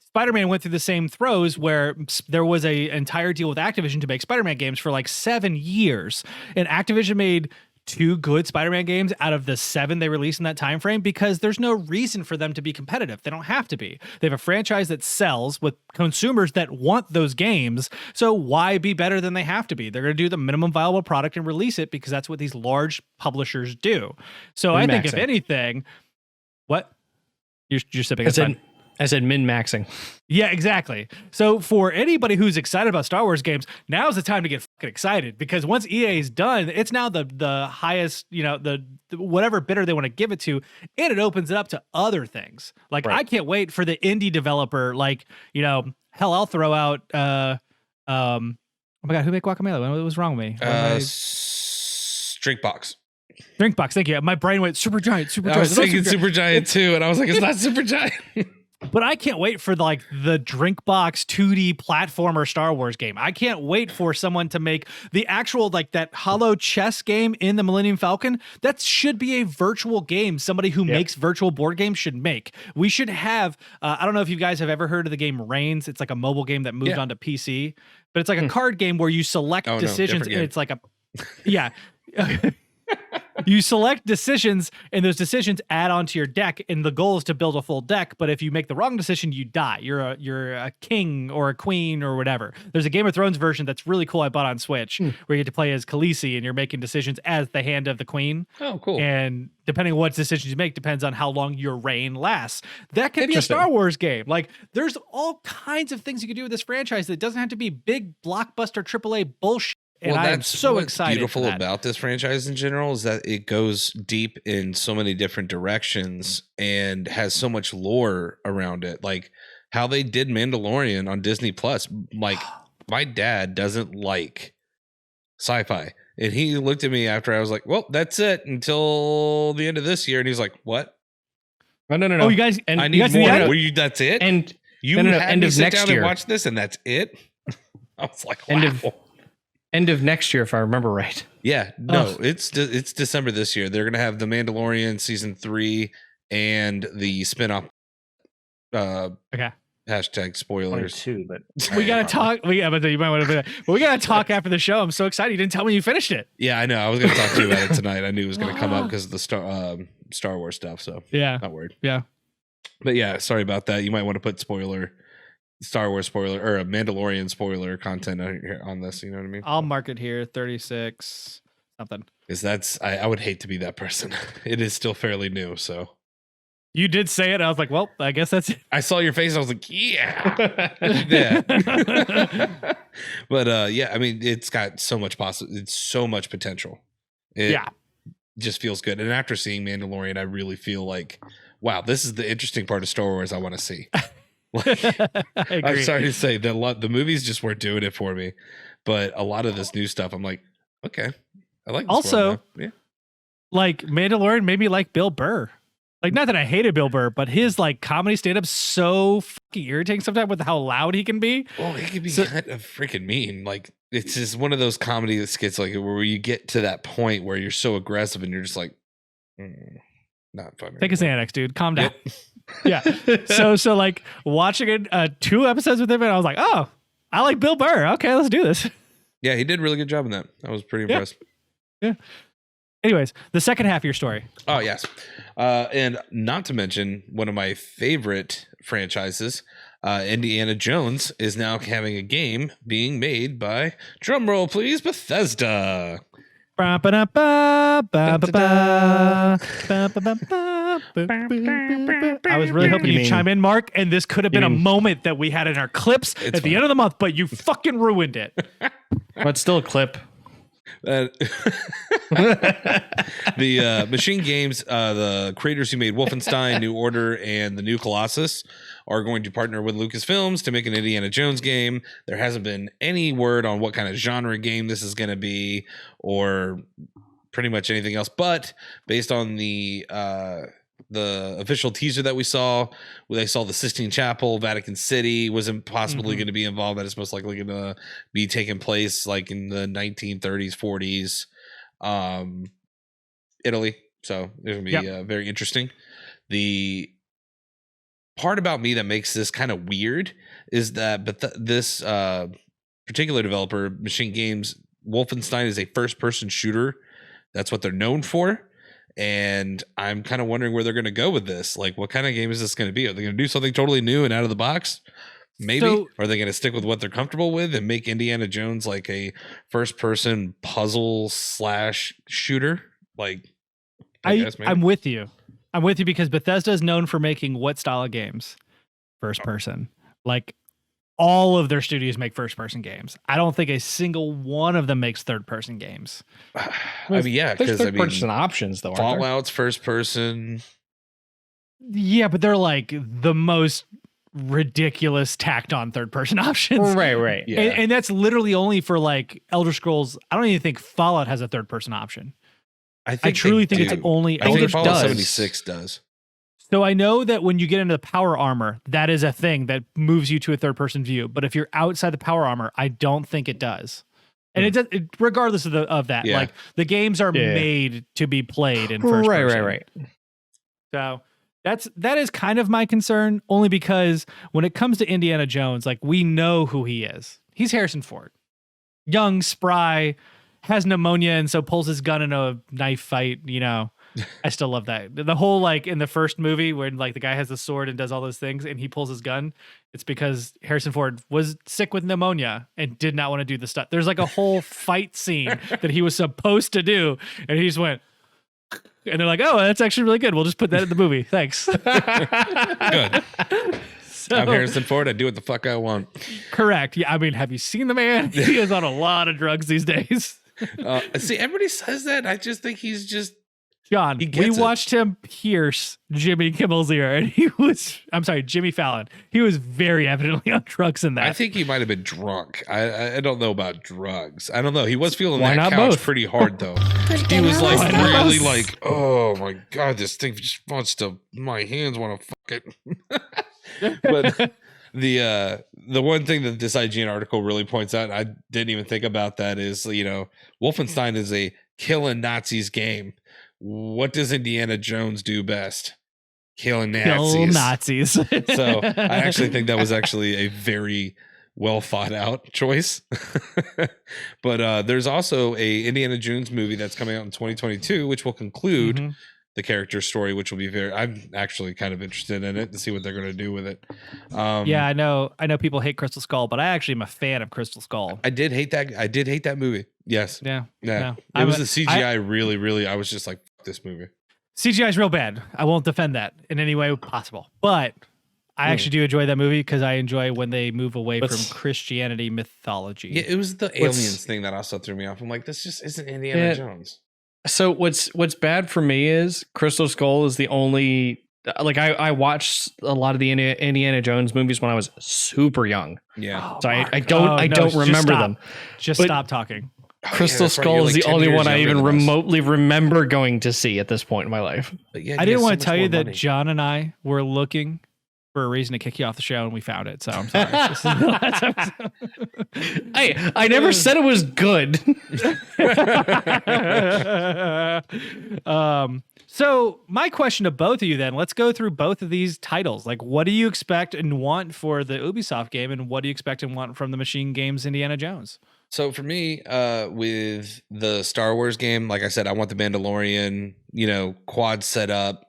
Spider-Man went through the same throes where there was a entire deal with Activision to make Spider-Man games for like 7 years, and Activision made 2 good Spider-Man games out of the 7 they released in that time frame because there's no reason for them to be competitive. They don't have to be. They have a franchise that sells with consumers that want those games. So why be better than they have to be? They're going to do the minimum viable product and release it because that's what these large publishers do. So I think if anything, what? You're sipping. I said min-maxing. Yeah, exactly. So for anybody who's excited about Star Wars games, now's the time to get fucking excited because once EA is done, it's now the highest, the whatever bidder they want to give it to, and it opens it up to other things. Like I can't wait for the indie developer. Like hell, I'll throw out. Oh my god, who made Guacamelee? What was wrong with me? Drinkbox. Drinkbox. Thank you. My brain went Supergiant. I was thinking Supergiant too, and I was like, it's not Supergiant. But I can't wait for the Drinkbox 2D platformer Star Wars game. I can't wait for someone to make the actual that hollow chess game in the Millennium Falcon. That should be a virtual game. Somebody who makes virtual board games should make. We should have. I don't know if you guys have ever heard of the game Reigns. It's like a mobile game that moved onto PC, but it's like a card game where you select decisions. And it's like you select decisions, and those decisions add onto your deck, and the goal is to build a full deck. But if you make the wrong decision, you die. You're a king or a queen or whatever. There's a Game of Thrones version that's really cool I bought on Switch where you get to play as Khaleesi, and you're making decisions as the hand of the queen. Oh, cool. And depending on what decisions you make depends on how long your reign lasts. That could be a Star Wars game. Like, there's all kinds of things you can do with this franchise that doesn't have to be big blockbuster AAA bullshit. And I'm so excited. Beautiful about this franchise in general is that it goes deep in so many different directions and has so much lore around it. Like how they did Mandalorian on Disney Plus. Like my dad doesn't like sci-fi, and he looked at me after I was like, "Well, that's it until the end of this year," and he's like, "What? No. Oh, you guys, I need more. Were you? That's it? And you had me sit down and watch this, and that's it." I was like, "Wow." End of next year, if I remember right. Yeah, no, it's December this year. They're gonna have the Mandalorian season 3 and the spinoff. Hashtag spoilers. 22, but we gotta talk. You might want to. But we gotta talk after the show. I'm so excited. You didn't tell me you finished it. Yeah, I know. I was gonna talk to you about it tonight. I knew it was gonna come up because of the Star Wars stuff. So yeah, not worried. Yeah, but yeah, sorry about that. You might want to put Star Wars spoiler or a Mandalorian spoiler content on this. You know what I mean? I'll mark it here. 36 something. Because I would hate to be that person. It is still fairly new, so. You did say it. I was like, well, I guess that's it. I saw your face. I was like, yeah. Yeah. But yeah, I mean, it's got so much it's so much potential. It just feels good. And after seeing Mandalorian, I really feel like, wow, this is the interesting part of Star Wars I want to see. I'm sorry to say that the movies just weren't doing it for me, but a lot of this new stuff, I'm like, okay, I like this. Also, like Mandalorian made me like Bill Burr. Like, not that I hated Bill Burr, but his comedy stand-up so fucking irritating sometimes with how loud he can be. Well, he can be kind of freaking mean. Like, it's just one of those comedy skits where you get to that point where you're so aggressive and you're just like, not funny. Take a Xanax, dude. Calm down. Yeah. So like watching it 2 episodes with him, and I was like, oh, I like Bill Burr. Okay, let's do this. Yeah, he did a really good job in that. I was pretty impressed. Yeah. Anyways, the second half of your story. Oh, yes. And not to mention one of my favorite franchises, Indiana Jones, is now having a game being made by, drumroll please, Bethesda. I was really hoping you'd chime in, Mark, and this could have been a moment that we had in our clips at the end of the month, but you fucking ruined it. But it's still a clip. The Machine Games, the creators who made Wolfenstein, New Order, and the new Colossus are going to partner with Lucasfilms to make an Indiana Jones game. There hasn't been any word on what kind of genre game this is going to be or pretty much anything else, but based on the official teaser that we saw, where they saw the Sistine Chapel, Vatican City was possibly going to be involved. That is most likely going to be taking place like in the 1930s, 40s, Italy. So it's going to be very interesting. The part about me that makes this kind of weird is that, this particular developer, Machine Games, Wolfenstein is a first-person shooter. That's what they're known for. And I'm kind of wondering where they're going to go with this. Like, what kind of game is this going to be? Are they going to do something totally new and out of the box? Maybe. So- Or are they going to stick with what they're comfortable with and make Indiana Jones like a first-person puzzle / shooter? Like, I guess maybe. I'm with you. I'm with you because Bethesda is known for making what style of games? First person. Like, all of their studios make first person games. I don't think a single one of them makes third person games. I mean, yeah, There's because third-person options, though, aren't there? Fallout's first person. Yeah, but they're like the most ridiculous tacked on third person options. Right. Yeah. And that's literally only for like Elder Scrolls. I don't even think Fallout has a third person option. I truly think it's only I think Elder Fallout Scrolls. 76 does. So I know that when you get into the power armor, that is a thing that moves you to a third person view. But if you're outside the power armor, I don't think it does. And it does, regardless of that, Yeah. like the games are made to be played in first person. Right. So that is kind of my concern, only because when it comes to Indiana Jones, like we know who he is. He's Harrison Ford, young, spry, has pneumonia, and so pulls his gun in a knife fight. You know, I still love that. The whole like in the first movie when like the guy has the sword and does all those things, and he pulls his gun. It's because Harrison Ford was sick with pneumonia and did not want to do the stuff. There's like a whole fight scene that he was supposed to do, and he just went. And they're like, oh, that's actually really good. We'll just put that in the movie. Thanks. Good. So, I'm Harrison Ford. I do what the fuck I want. correct. Yeah. I mean, have you seen the man? He is on a lot of drugs these days. See, everybody says that. I just think he's just. John, He we gets it. watched him pierce Jimmy Kimmel's ear, and Jimmy Fallon. He was very evidently on drugs in that. I think he might have been drunk. I don't know about drugs. I don't know. He was feeling Why that not couch both? pretty hard though. He was like really like, oh my god, this thing just wants to. My hands want to fuck it. But the one thing that this IGN article really points out, I didn't even think about that, is Wolfenstein is a killing Nazis game. What does Indiana Jones do best? Killing Nazis. Kill Nazis. So I actually think that was actually a very well thought out choice. But there's also a Indiana Jones movie that's coming out in 2022, which will conclude Mhm. the character story, which will be I'm actually kind of interested in it to see what they're going to do with it. Yeah, I know people hate Crystal Skull, but I actually am a fan of Crystal Skull. I did hate that movie. Yes. Yeah. Yeah. No. It was the CGI really, I was just like, fuck this movie. CGI is real bad. I won't defend that in any way possible. But I actually do enjoy that movie because I enjoy when they move away from Christianity mythology. Yeah, it was the aliens thing that also threw me off. I'm like, this just isn't Indiana Jones. So what's bad for me is Crystal Skull is the only, like I watched a lot of the Indiana Jones movies when I was super young. Yeah. So Mark. I don't just remember stop. them. Just But- stop talking. Crystal that's right, Skull you're is like the 10 only years one I younger even than us. remotely remember going to see at this point in my life. But yeah, I didn't want to tell you that John and I were looking for a reason to kick you off the show, and we found it. So I'm sorry. This is the last episode. I never said it was good. So my question to both of you then, let's go through both of these titles. Like, what do you expect and want for the Ubisoft game, and what do you expect and want from the Machine Games Indiana Jones? So for me, with the Star Wars game, like I said, I want the Mandalorian, quad set up.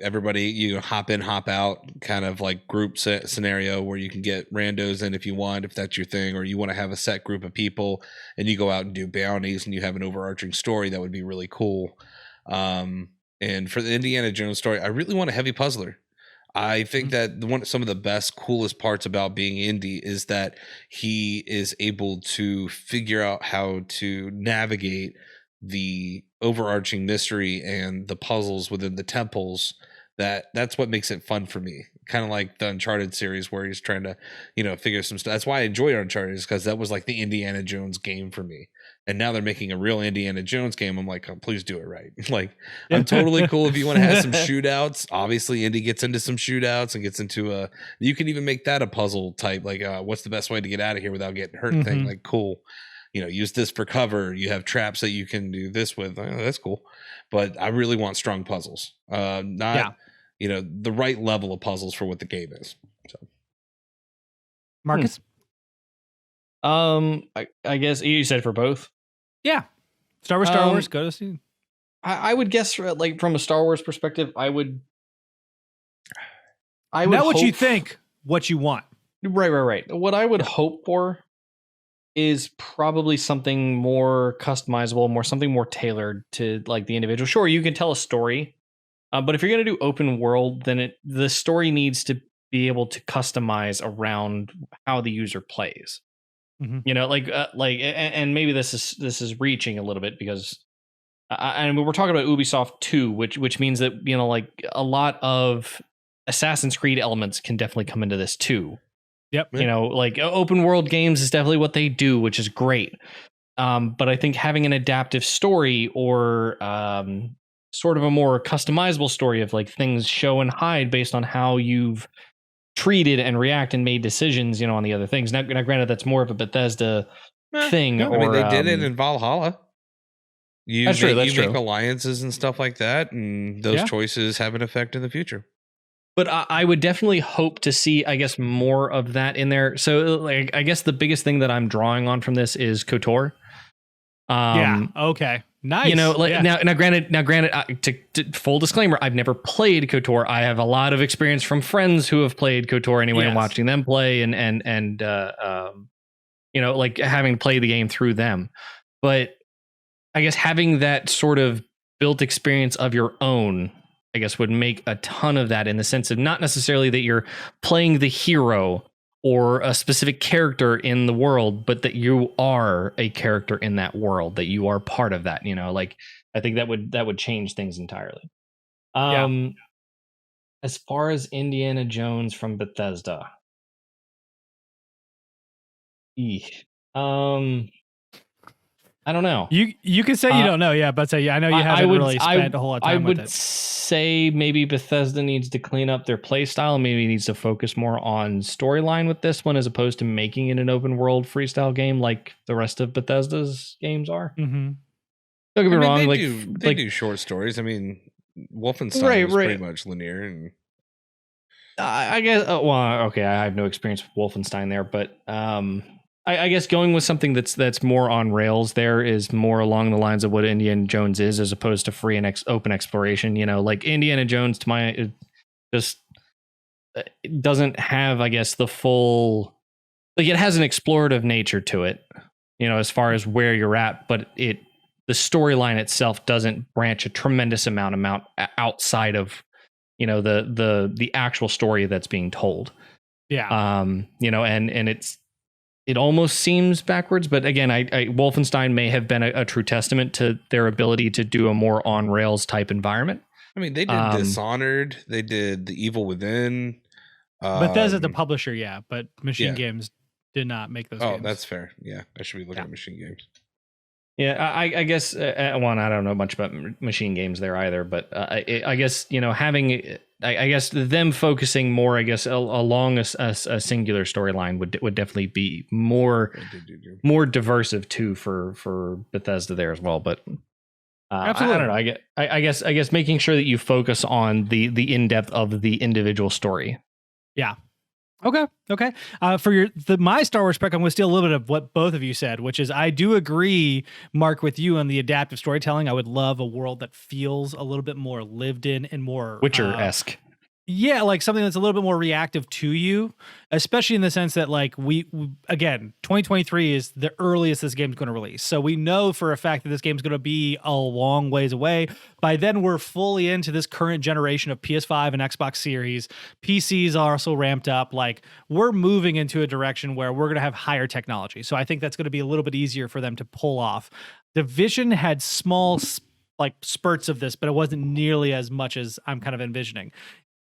Everybody hop in, hop out, kind of like group scenario where you can get randos in if you want, if that's your thing, or you want to have a set group of people and you go out and do bounties and you have an overarching story. That would be really cool. And for the Indiana Jones story, I really want a heavy puzzler. I think that some of the best, coolest parts about being Indy is that he is able to figure out how to navigate the overarching mystery and the puzzles within the temples. That's what makes it fun for me. Kind of like the Uncharted series where he's trying to, figure some stuff. That's why I enjoy Uncharted, is because that was like the Indiana Jones game for me. And now they're making a real Indiana Jones game. I'm like, oh, please do it right. Like, I'm totally cool if you want to have some shootouts. Obviously, Indy gets into some shootouts and gets into you can even make that a puzzle type. Like, what's the best way to get out of here without getting hurt thing? Like, cool. Use this for cover. You have traps that you can do this with. That's cool. But I really want strong puzzles. the right level of puzzles for what the game is. So Marcus? I guess you said for both. Yeah. Star Wars, go to see. I would guess like from a Star Wars perspective, I would Not what you hope- think, what you want. Right. What I would hope for is probably something more customizable, something more tailored to like the individual. Sure, you can tell a story, but if you're going to do open world, then the story needs to be able to customize around how the user plays. Mhm. And maybe this is reaching a little bit because, and we're talking about Ubisoft 2, which means that like a lot of Assassin's Creed elements can definitely come into this too. Yep. Like open world games is definitely what they do, which is great. But I think having an adaptive story or sort of a more customizable story of like things show and hide based on how you've treated and react and made decisions, on the other things. Now granted, that's more of a Bethesda thing. No, or they did it in Valhalla. That's true. You make alliances and stuff like that, and those choices have an effect in the future. But I would definitely hope to see, I guess, more of that in there. So, like, I guess the biggest thing that I'm drawing on from this is KOTOR. Okay. Nice. Now, granted, to full disclaimer, I've never played KOTOR. I have a lot of experience from friends who have played KOTOR anyway, and watching them play, and like having played the game through them. But I guess having that sort of built experience of your own, I guess, would make a ton of that in the sense of not necessarily that you're playing the hero or a specific character in the world, but that you are a character in that world, that you are part of that, like I think that would change things entirely. As far as Indiana Jones from Bethesda. I don't know. You can say you don't know, but I know you haven't really spent a whole lot of time with it. I would say maybe Bethesda needs to clean up their play style. Maybe needs to focus more on storyline with this one as opposed to making it an open world freestyle game like the rest of Bethesda's games are. Mm-hmm. Don't get me wrong. They do short stories. I mean, Wolfenstein was pretty much linear, and I guess. Okay, I have no experience with Wolfenstein there, but I guess going with something that's more on rails there is more along the lines of what Indiana Jones is, as opposed to free and open exploration. Like Indiana Jones, to my just it doesn't have, I guess, the full, like, it has an explorative nature to it, as far as where you're at, but the storyline itself doesn't branch a tremendous amount outside of the actual story that's being told. And it almost seems backwards, but again, Wolfenstein may have been a true testament to their ability to do a more on rails type environment. I mean, they did Dishonored, they did The Evil Within. Bethesda's the publisher, but Machine Games did not make those games. Oh, that's fair. Yeah, I should be looking at Machine Games. Yeah, I guess, I don't know much about Machine Games there either, but I guess, having, I guess them focusing more, I guess, along a singular storyline would definitely be more diversive too for Bethesda there as well. But absolutely, I don't know. I guess making sure that you focus on the in depth of the individual story. Yeah. Okay. For my Star Wars spec, I'm going to steal a little bit of what both of you said, which is I do agree, Mark, with you on the adaptive storytelling. I would love a world that feels a little bit more lived in and more Witcher-esque. Yeah, like something that's a little bit more reactive to you, especially in the sense that, like, we again, 2023 is the earliest this game's going to release. So we know for a fact that this game's going to be a long ways away. By then, we're fully into this current generation of PS5 and Xbox Series. PCs are also ramped up. Like, we're moving into a direction where we're going to have higher technology. So I think that's going to be a little bit easier for them to pull off. Division had small, like, spurts of this, but it wasn't nearly as much as I'm kind of envisioning.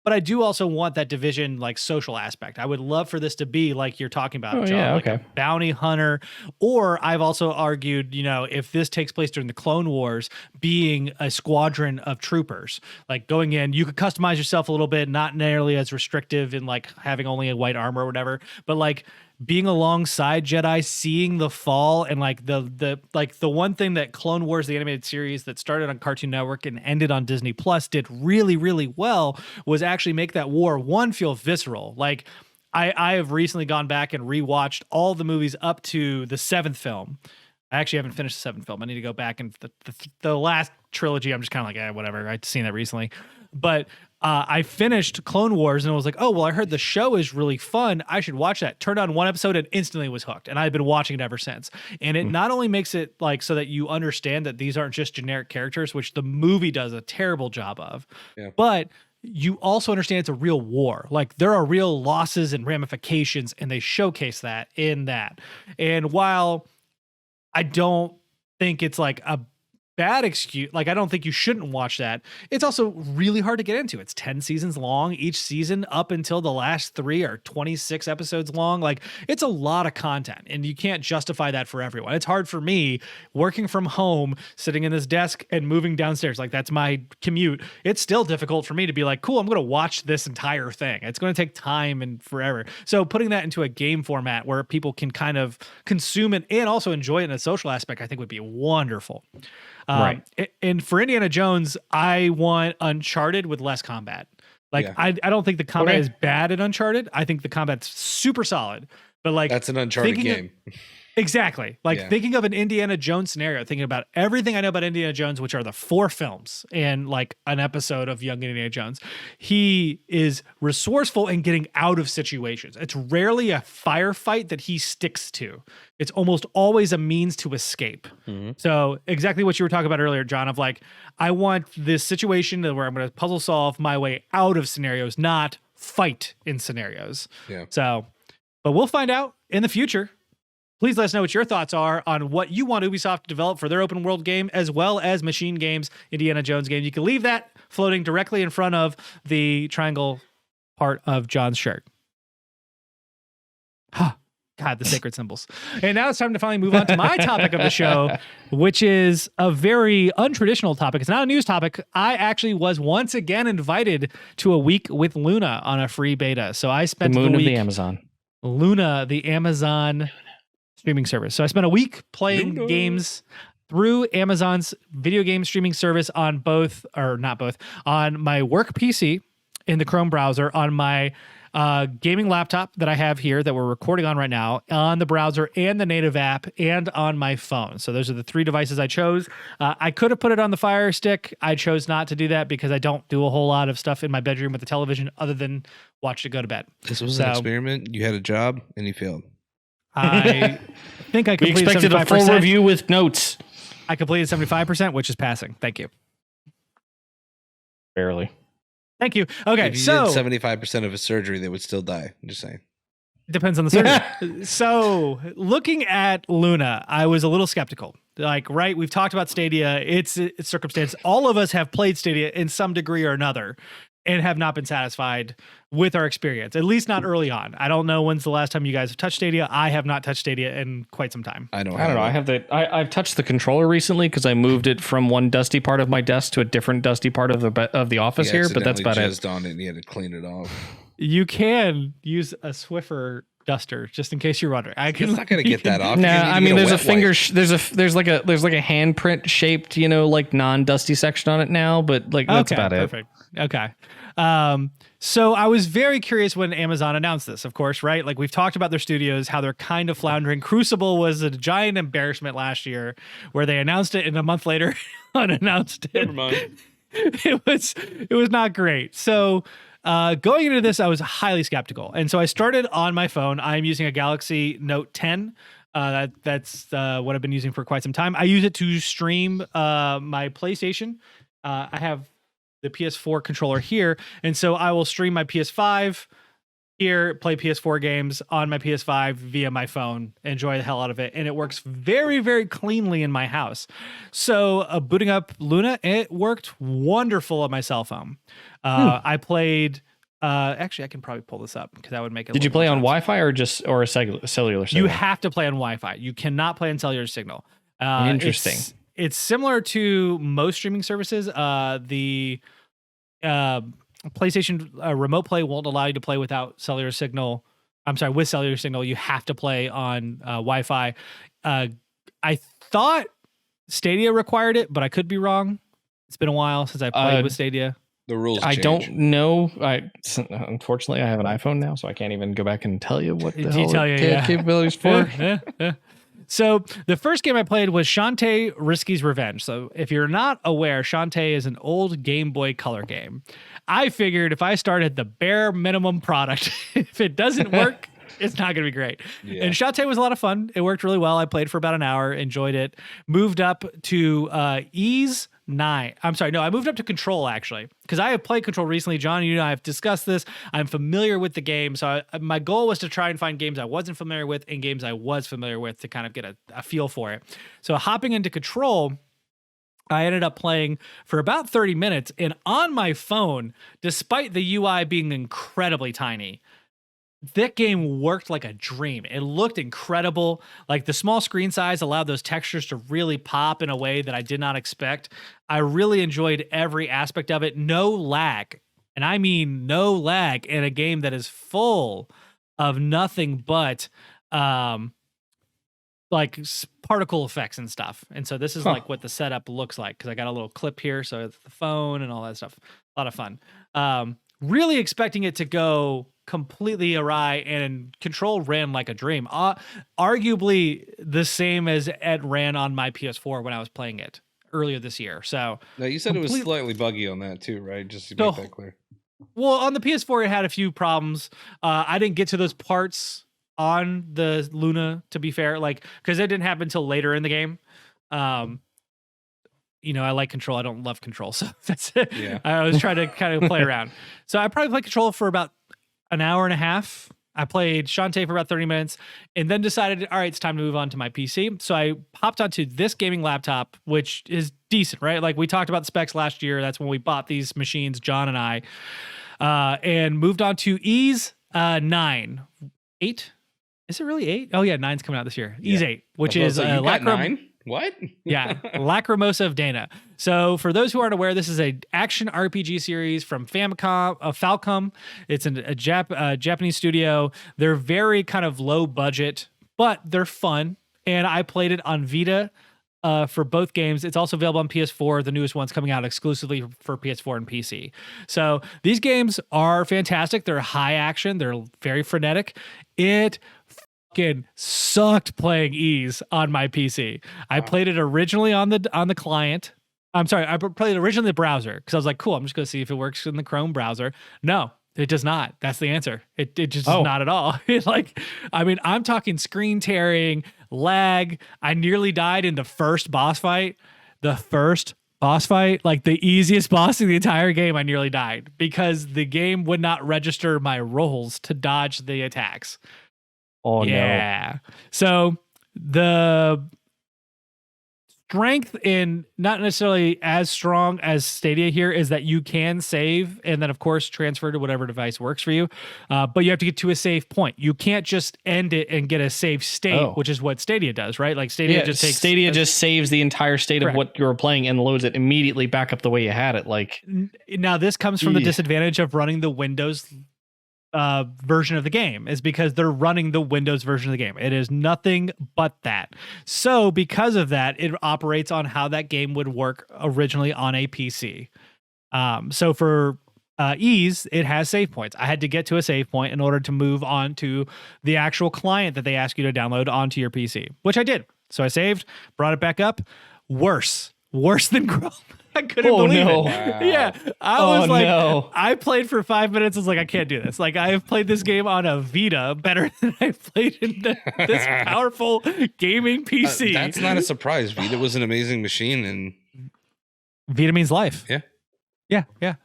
But I do also want that Division, like, social aspect. I would love for this to be like you're talking about, John, like a bounty hunter. Or I've also argued, if this takes place during the Clone Wars, being a squadron of troopers, like going in, you could customize yourself a little bit, not nearly as restrictive in like having only a white armor or whatever, but like being alongside Jedi, seeing the fall, and like the one thing that Clone Wars, the animated series that started on Cartoon Network and ended on Disney Plus, did really, really well was actually make that war feel visceral. Like I have recently gone back and rewatched all the movies up to the 7th film. I actually haven't finished the 7th film. I need to go back, and the last trilogy, I'm just kind of like, whatever. I've seen that recently. But I finished Clone Wars and I was like, oh, well, I heard the show is really fun. I should watch that. Turned on one episode and instantly was hooked. And I've been watching it ever since. And it not only makes it like so that you understand that these aren't just generic characters, which the movie does a terrible job of, but you also understand it's a real war. Like there are real losses and ramifications, and they showcase that in that. And while I don't think it's like a bad excuse, like I don't think you shouldn't watch that, it's also really hard to get into. It's 10 seasons long. Each season up until the last 3 are 26 episodes long. Like it's a lot of content, and you can't justify that for everyone. It's hard for me working from home, sitting in this desk and moving downstairs. Like that's my commute. It's still difficult for me to be like, cool, I'm going to watch this entire thing. It's going to take time and forever. So putting that into a game format where people can kind of consume it and also enjoy it in a social aspect, I think would be wonderful. Right. And for Indiana Jones, I want Uncharted with less combat. Like I don't think the combat is bad in Uncharted. I think the combat's super solid. But like that's an Uncharted game. Exactly. Like thinking of an Indiana Jones scenario, thinking about everything I know about Indiana Jones, which are the 4 films and like an episode of Young Indiana Jones. He is resourceful in getting out of situations. It's rarely a firefight that he sticks to. It's almost always a means to escape. Mm-hmm. So exactly what you were talking about earlier, John, of like, I want this situation where I'm going to puzzle solve my way out of scenarios, not fight in scenarios. Yeah. So, but we'll find out in the future. Please let us know what your thoughts are on what you want Ubisoft to develop for their open world game, as well as Machine Games Indiana Jones game. You can leave that floating directly in front of the triangle part of John's shirt. God, the sacred symbols. And now it's time to finally move on to my topic of the show, which is a very untraditional topic. It's not a news topic. I actually was once again invited to a week with Luna on a free beta. So I spent the moon week, of the Amazon. Luna, the Amazon streaming service. So I spent a week playing games through Amazon's video game streaming service on both, or not both, on my work PC in the Chrome browser, on my gaming laptop that I have here that we're recording on right now, on the browser and the native app, and on my phone. So those are the 3 devices I chose. I could have put it on the Fire Stick. I chose not to do that because I don't do a whole lot of stuff in my bedroom with the television other than watch it go to bed. This was an experiment. You had a job and you failed. I think I completed. We expected 75%. a full review with notes. I completed 75%, which is passing. Thank you. Barely. Thank you. Okay, if you so did 75% of a surgery, they would still die. I'm just saying. It depends on the surgery. So, looking at Luna, I was a little skeptical. Like, right, we've talked about Stadia. It's circumstance. All of us have played Stadia in some degree or another, and have not been satisfied with our experience, at least not early on. I don't know when's the last time you guys have touched Stadia. I have not touched Stadia in quite some time. I don't know. I've touched the controller recently because I moved it from one dusty part of my desk to a different dusty part of the office here, but that's about it. On it and you had to clean it off. You can use a Swiffer duster just in case you're wondering. It's not going to get that off. No, I mean there's a finger there's like a handprint shaped, like non-dusty section on it now, but like that's about it. Perfect. Okay. So I was very curious when Amazon announced this, of course, right? Like we've talked about their studios, how they're kind of floundering. Crucible was a giant embarrassment last year where they announced it and a month later unannounced it. Never mind. It was not great. So going into this, I was highly skeptical. And so I started on my phone. I'm using a Galaxy Note 10. That's what I've been using for quite some time. I use it to stream my PlayStation. I have the PS4 controller here, and so I will stream my PS5 here, play PS4 games on my PS5 via my phone, enjoy the hell out of it, and it works very, very cleanly in my house. So booting up Luna, it worked wonderful on my cell phone. I played. Actually, I can probably pull this up because that would make it. Did you play on Wi-Fi or a cellular signal? You have to play on Wi-Fi. You cannot play on cellular signal. Interesting. It's similar to most streaming services. The PlayStation Remote Play won't allow you to play without cellular signal. I'm sorry, with cellular signal, you have to play on Wi-Fi. I thought Stadia required it, but I could be wrong. It's been a while since I played with Stadia. The rules I change. don't know. Unfortunately, I have an iPhone now, so I can't even go back and tell you what the hell capabilities for. So the first game I played was Shantae Risky's Revenge. So if you're not aware, Shantae is an old Game Boy Color game. I figured if I started the bare minimum product, if it doesn't work, it's not going to be great. Yeah. And Shantae was a lot of fun. It worked really well. I played for about an hour, enjoyed it. Moved up to Ease 9. I'm sorry, no, I moved up to Control, actually, because I have played Control recently. John, you and I have discussed this. I'm familiar with the game. So my goal was to try and find games I wasn't familiar with and games I was familiar with to kind of get a feel for it. So hopping into Control, I ended up playing for about 30 minutes. And on my phone, despite the UI being incredibly tiny, that game worked like a dream. It looked incredible. Like the small screen size allowed those textures to really pop in a way that I did not expect. I really enjoyed every aspect of it. No lag. And I mean no lag in a game that is full of nothing but like particle effects and stuff. And so this is like what the setup looks like, because I got a little clip here. So it's the phone and all that stuff. A lot of fun. Really expecting it to go completely awry, and Control ran like a dream. Arguably the same as it ran on my PS4 when I was playing it earlier this year. So now you said it was slightly buggy on that too, right? Just to make that clear. Well, on the PS4 it had a few problems. I didn't get to those parts on the Luna, to be fair, like because it didn't happen until later in the game. You know, I like Control. I don't love Control, so that's it. Yeah. I was trying to kind of play around. So I probably played Control for about an hour and a half. I played Shantae for about 30 minutes and then decided, all right, it's time to move on to my PC. So I hopped onto this gaming laptop, which is decent, right? Like we talked about the specs last year. That's when we bought these machines, John and I, and moved on to Ease 9. 8? Is it really 8? Oh yeah, 9's coming out this year. Ease 8, which is like 9? What? Yeah, Lacrimosa of Dana. So for those who aren't aware, this is a action RPG series from Falcom. It's a Japanese studio. They're very kind of low budget, but they're fun. And I played it on Vita for both games. It's also available on PS4. The newest one's coming out exclusively for PS4 and PC. So these games are fantastic. They're high action. They're very frenetic. It sucked playing Ease on my PC. I played it originally on the client. I'm sorry, I played it originally in the browser because I was like, cool, I'm just going to see if it works in the Chrome browser. No, it does not. That's the answer. It just is not at all. I'm talking screen tearing, lag. I nearly died in the first boss fight. Like the easiest boss in the entire game, I nearly died because the game would not register my rolls to dodge the attacks. Oh, yeah. No. So the strength in not necessarily as strong as Stadia here is that you can save and then, of course, transfer to whatever device works for you. But you have to get to a save point. You can't just end it and get a save state, which is what Stadia does, right? Like Stadia just saves the entire state of what you're playing and loads it immediately back up the way you had it. Like now, this comes from the disadvantage of running the Windows version of the game, is because they're running the Windows version of the game. It is nothing but that. So because of that, it operates on how that game would work originally on a PC. So for Ease, it has save points. I had to get to a save point in order to move on to the actual client that they ask you to download onto your PC, which I did. So I saved, brought it back up. Worse than Chrome. I couldn't believe it. Wow. Yeah. I played for 5 minutes. I was like, I can't do this. Like, I have played this game on a Vita better than I've played in this powerful gaming PC. That's not a surprise. Vita was an amazing machine, and Vita means life. Yeah. Yeah.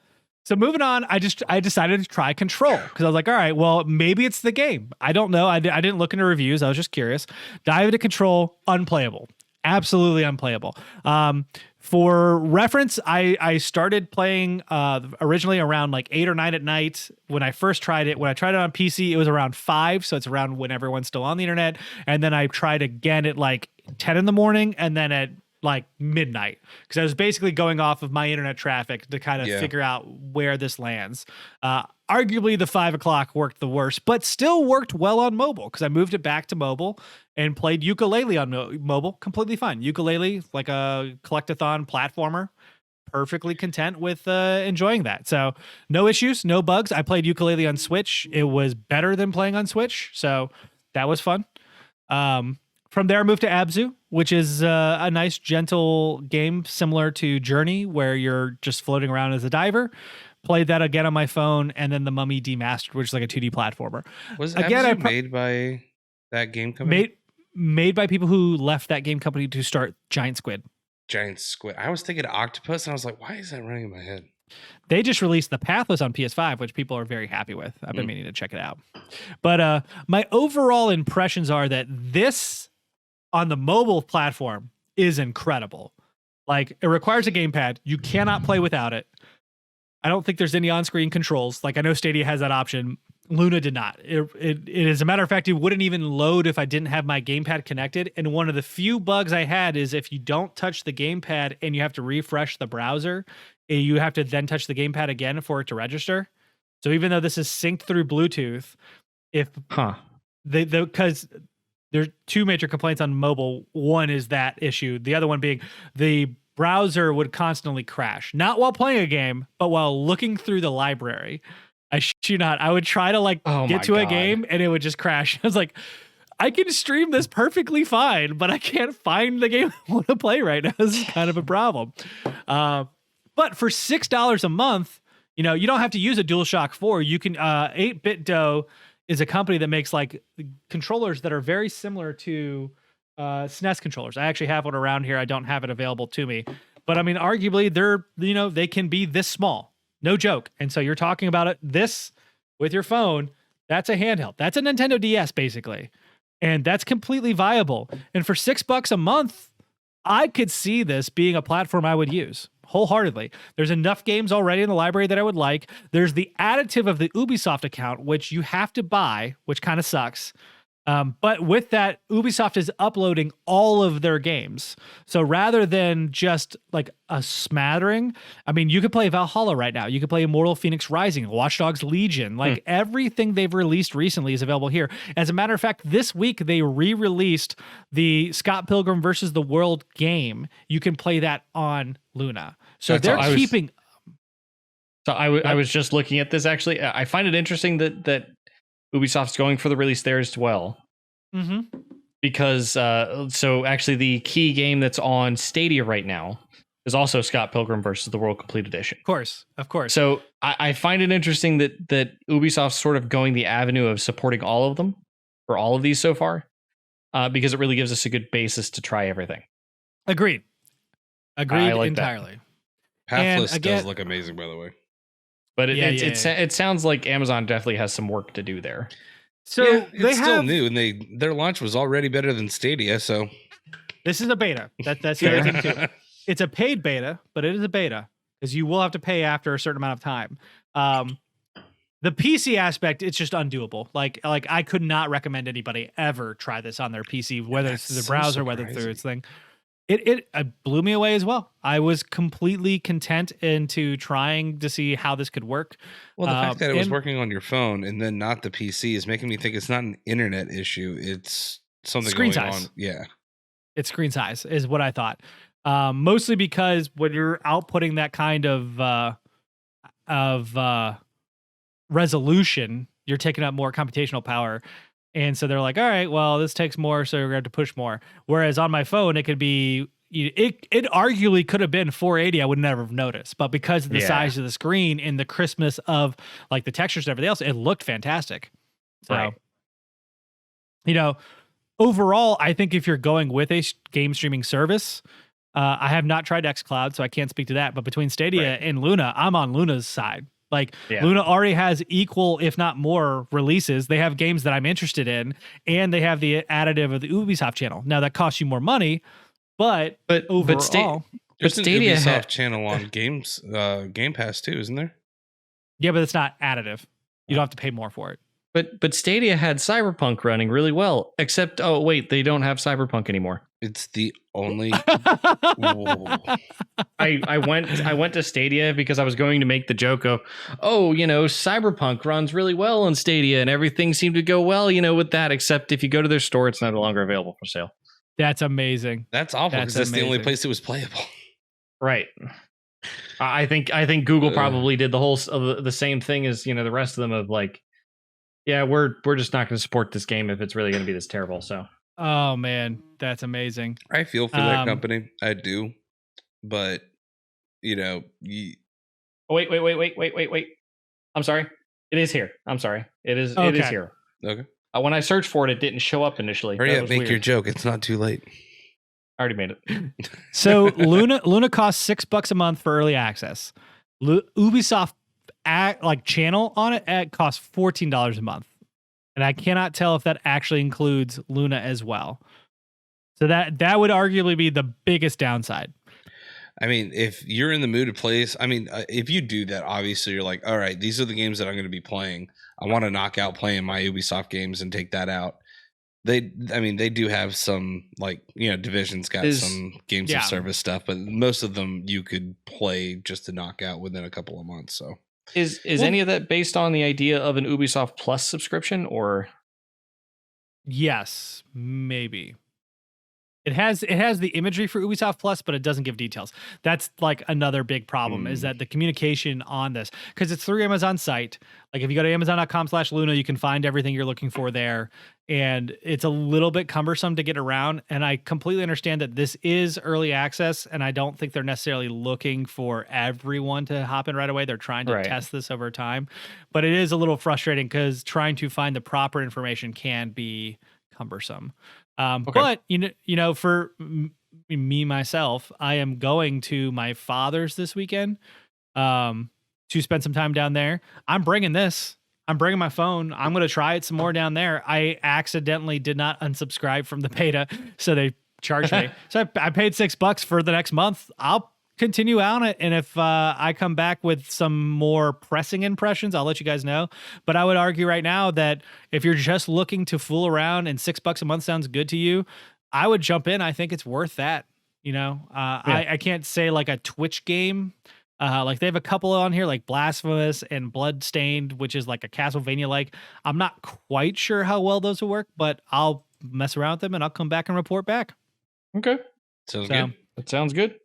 So moving on, I decided to try Control because I was like, all right, well, maybe it's the game. I don't know. I didn't look into reviews. I was just curious. Dive into Control, unplayable. Absolutely unplayable. For reference, I started playing originally around like 8 or 9 at night when I first tried it. When I tried it on PC, it was around 5, so it's around when everyone's still on the internet. And then I tried again at like 10 in the morning, and then at like midnight because I was basically going off of my internet traffic to kind of Yeah. figure out where this lands. Arguably the 5 o'clock worked the worst, but still worked well on mobile because I moved it back to mobile and played ukulele on mobile. Completely fine. Ukulele, like a collectathon platformer. Perfectly content with enjoying that. So no issues, no bugs. I played ukulele on Switch. It was better than playing on Switch. So that was fun. From there, I moved to Abzu, which is a nice, gentle game similar to Journey, where you're just floating around as a diver. Played that again on my phone, and then The Mummy Demastered, which is like a 2D platformer. Was Again, Abzu made by that game company? Made by people who left that game company to start Giant Squid. Giant Squid. I was thinking Octopus, and I was like, why is that running in my head? They just released The Pathless on PS5, which people are very happy with. I've been meaning to check it out. But my overall impressions are that this on the mobile platform is incredible. Like, it requires a gamepad. You cannot play without it. I don't think there's any on-screen controls. Like, I know Stadia has that option. Luna did not. It as a matter of fact, it wouldn't even load if I didn't have my gamepad connected. And one of the few bugs I had is if you don't touch the gamepad and you have to refresh the browser, you have to then touch the gamepad again for it to register. So even though this is synced through Bluetooth, because there's two major complaints on mobile. One is that issue. The other one being the browser would constantly crash, not while playing a game, but while looking through the library. I shit you not. I would try to get to a game and it would just crash. I was like, I can stream this perfectly fine, but I can't find the game I want to play right now. This is kind of a problem. But for $6 a month, you don't have to use a DualShock 4. You can 8BitDo is a company that makes like controllers that are very similar to SNES controllers. I actually have one around here. I don't have it available to me, but I mean, arguably they can be this small. No joke. And so you're talking about it this with your phone. That's a handheld. That's a Nintendo DS basically. And that's completely viable. And for $6 a month, I could see this being a platform I would use wholeheartedly. There's enough games already in the library that I would like. There's the additive of the Ubisoft account, which you have to buy, which kind of sucks. But with that, Ubisoft is uploading all of their games. So rather than just like a smattering, I mean, you could play Valhalla right now. You could play Immortal Phoenix Rising, Watch Dogs Legion. Like everything they've released recently is available here. As a matter of fact, this week they re-released the Scott Pilgrim versus the World game. You can play that on Luna. So they're keeping... I was just looking at this actually. I find it interesting that Ubisoft's going for the release there as well. Mm-hmm. Because so actually the key game that's on Stadia right now is also Scott Pilgrim versus the World Complete Edition. Of course. So I find it interesting that Ubisoft's sort of going the avenue of supporting all of them for all of these so far, because it really gives us a good basis to try everything. Agreed like entirely. Pathless does look amazing, by the way. But it sounds like Amazon definitely has some work to do there. So it's still new, and their launch was already better than Stadia. So this is a beta. That's the other thing too. It's a paid beta, but it is a beta because you will have to pay after a certain amount of time. The PC aspect, it's just undoable. Like I could not recommend anybody ever try this on their PC, whether it's through the browser, whether through its thing. It blew me away as well. I was completely content into trying to see how this could work. Well, the fact that it was working on your phone and then not the PC is making me think it's not an internet issue. It's something screen going size. on. Yeah. It's screen size is what I thought. Mostly because when you're outputting that kind of resolution, you're taking up more computational power. And so they're like, all right, well, this takes more, so we're going to have to push more. Whereas on my phone, it could be, it arguably could have been 480. I would never have noticed. But because of the size of the screen and the crispness of like the textures and everything else, it looked fantastic. So, overall, I think if you're going with a game streaming service, I have not tried xCloud, so I can't speak to that. But between Stadia and Luna, I'm on Luna's side. Like Luna already has equal, if not more, releases. They have games that I'm interested in, and they have the additive of the Ubisoft channel. Now that costs you more money, but overall, there's an Ubisoft channel on Game Pass too, isn't there? Yeah, but it's not additive. You don't have to pay more for it. But Stadia had Cyberpunk running really well, except oh wait, they don't have Cyberpunk anymore. It's the only. I went to Stadia because I was going to make the joke of, oh, Cyberpunk runs really well on Stadia and everything seemed to go well, with that, except if you go to their store, it's no longer available for sale. That's amazing. That's awful because that's the only place it was playable. Right. I think Google probably did the same thing as the rest of them of like, yeah, we're just not going to support this game if it's really going to be this terrible. So. Oh man, that's amazing. I feel for that company. I do, but Oh, wait. I'm sorry. It is here. I'm sorry. It is. Okay. It is here. Okay. When I searched for it, it didn't show up initially. Hurry up, make your joke. It's not too late. I already made it. So Luna costs $6 a month for early access. Ubisoft channel on it costs $14 a month, and I cannot tell if that actually includes Luna as well. So that would arguably be the biggest downside. I mean, if you're in the mood to play, if you do that, obviously you're like, all right, these are the games that I'm going to be playing. I want to knock out playing my Ubisoft games and take that out. They do have some Division's got some games of service stuff, but most of them you could play just to knock out within a couple of months. So is any of that based on the idea of an Ubisoft Plus subscription or? Yes, maybe. It has the imagery for Ubisoft Plus, but it doesn't give details. That's like another big problem is that the communication on this, because it's through Amazon site. Like if you go to Amazon.com/Luna, you can find everything you're looking for there. And it's a little bit cumbersome to get around. And I completely understand that this is early access, and I don't think they're necessarily looking for everyone to hop in right away. They're trying to test this over time. But it is a little frustrating because trying to find the proper information can be cumbersome. But for me myself, I am going to my father's this weekend to spend some time down there. I'm bringing this. I'm bringing my phone. I'm going to try it some more down there. I accidentally did not unsubscribe from the beta, so they charged me. So I paid $6 for the next month. I'll continue on it, and if I come back with some more pressing impressions, I'll let you guys know. But I would argue right now that if you're just looking to fool around and $6 a month sounds good to you, I would jump in. I think it's worth that. I can't say like a Twitch game. Like they have a couple on here like Blasphemous and Bloodstained, which is like a Castlevania like. I'm not quite sure how well those will work, but I'll mess around with them and I'll come back and report back. Okay. Sounds good. That sounds good.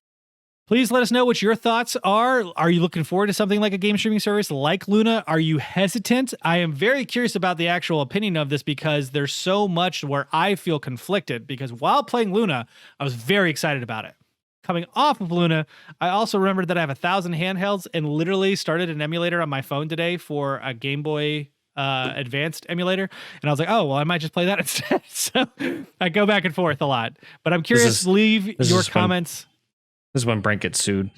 Please let us know what your thoughts are. Are you looking forward to something like a game streaming service like Luna? Are you hesitant? I am very curious about the actual opinion of this because there's so much where I feel conflicted because while playing Luna, I was very excited about it. Coming off of Luna, I also remembered that I have 1,000 handhelds and literally started an emulator on my phone today for a Game Boy Advanced emulator. And I was like, oh, well, I might just play that instead. So I go back and forth a lot. But I'm curious, leave your comments. This is when Brent gets sued.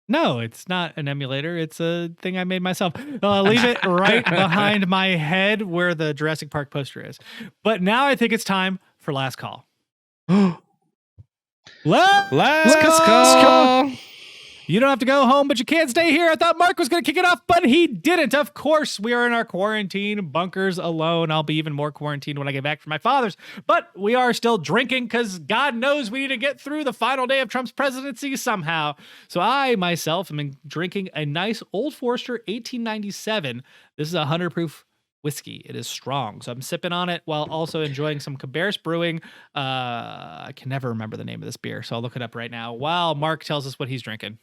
No, it's not an emulator. It's a thing I made myself. I'll leave it right behind my head where the Jurassic Park poster is. But now I think it's time for last call. Last call. You don't have to go home, but you can't stay here. I thought Mark was going to kick it off, but he didn't. Of course, we are in our quarantine bunkers alone. I'll be even more quarantined when I get back from my father's. But we are still drinking because God knows we need to get through the final day of Trump's presidency somehow. So I, myself, am drinking a nice Old Forester 1897. This is a 100 proof whiskey. It is strong. So I'm sipping on it while also enjoying some Cabarrus Brewing. I can never remember the name of this beer, so I'll look it up right now while Mark tells us what he's drinking.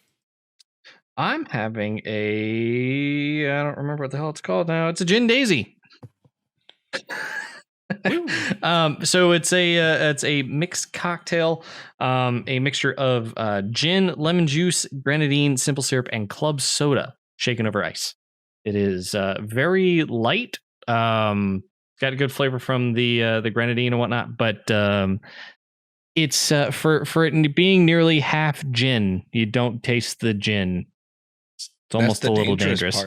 I'm having I don't remember what the hell it's called now. It's a Gin Daisy. So it's a mixed cocktail, a mixture of gin, lemon juice, grenadine, simple syrup, and club soda shaken over ice. It is very light. Got a good flavor from the grenadine and whatnot, but it's for it being nearly half gin, you don't taste the gin. It's almost a little dangerous.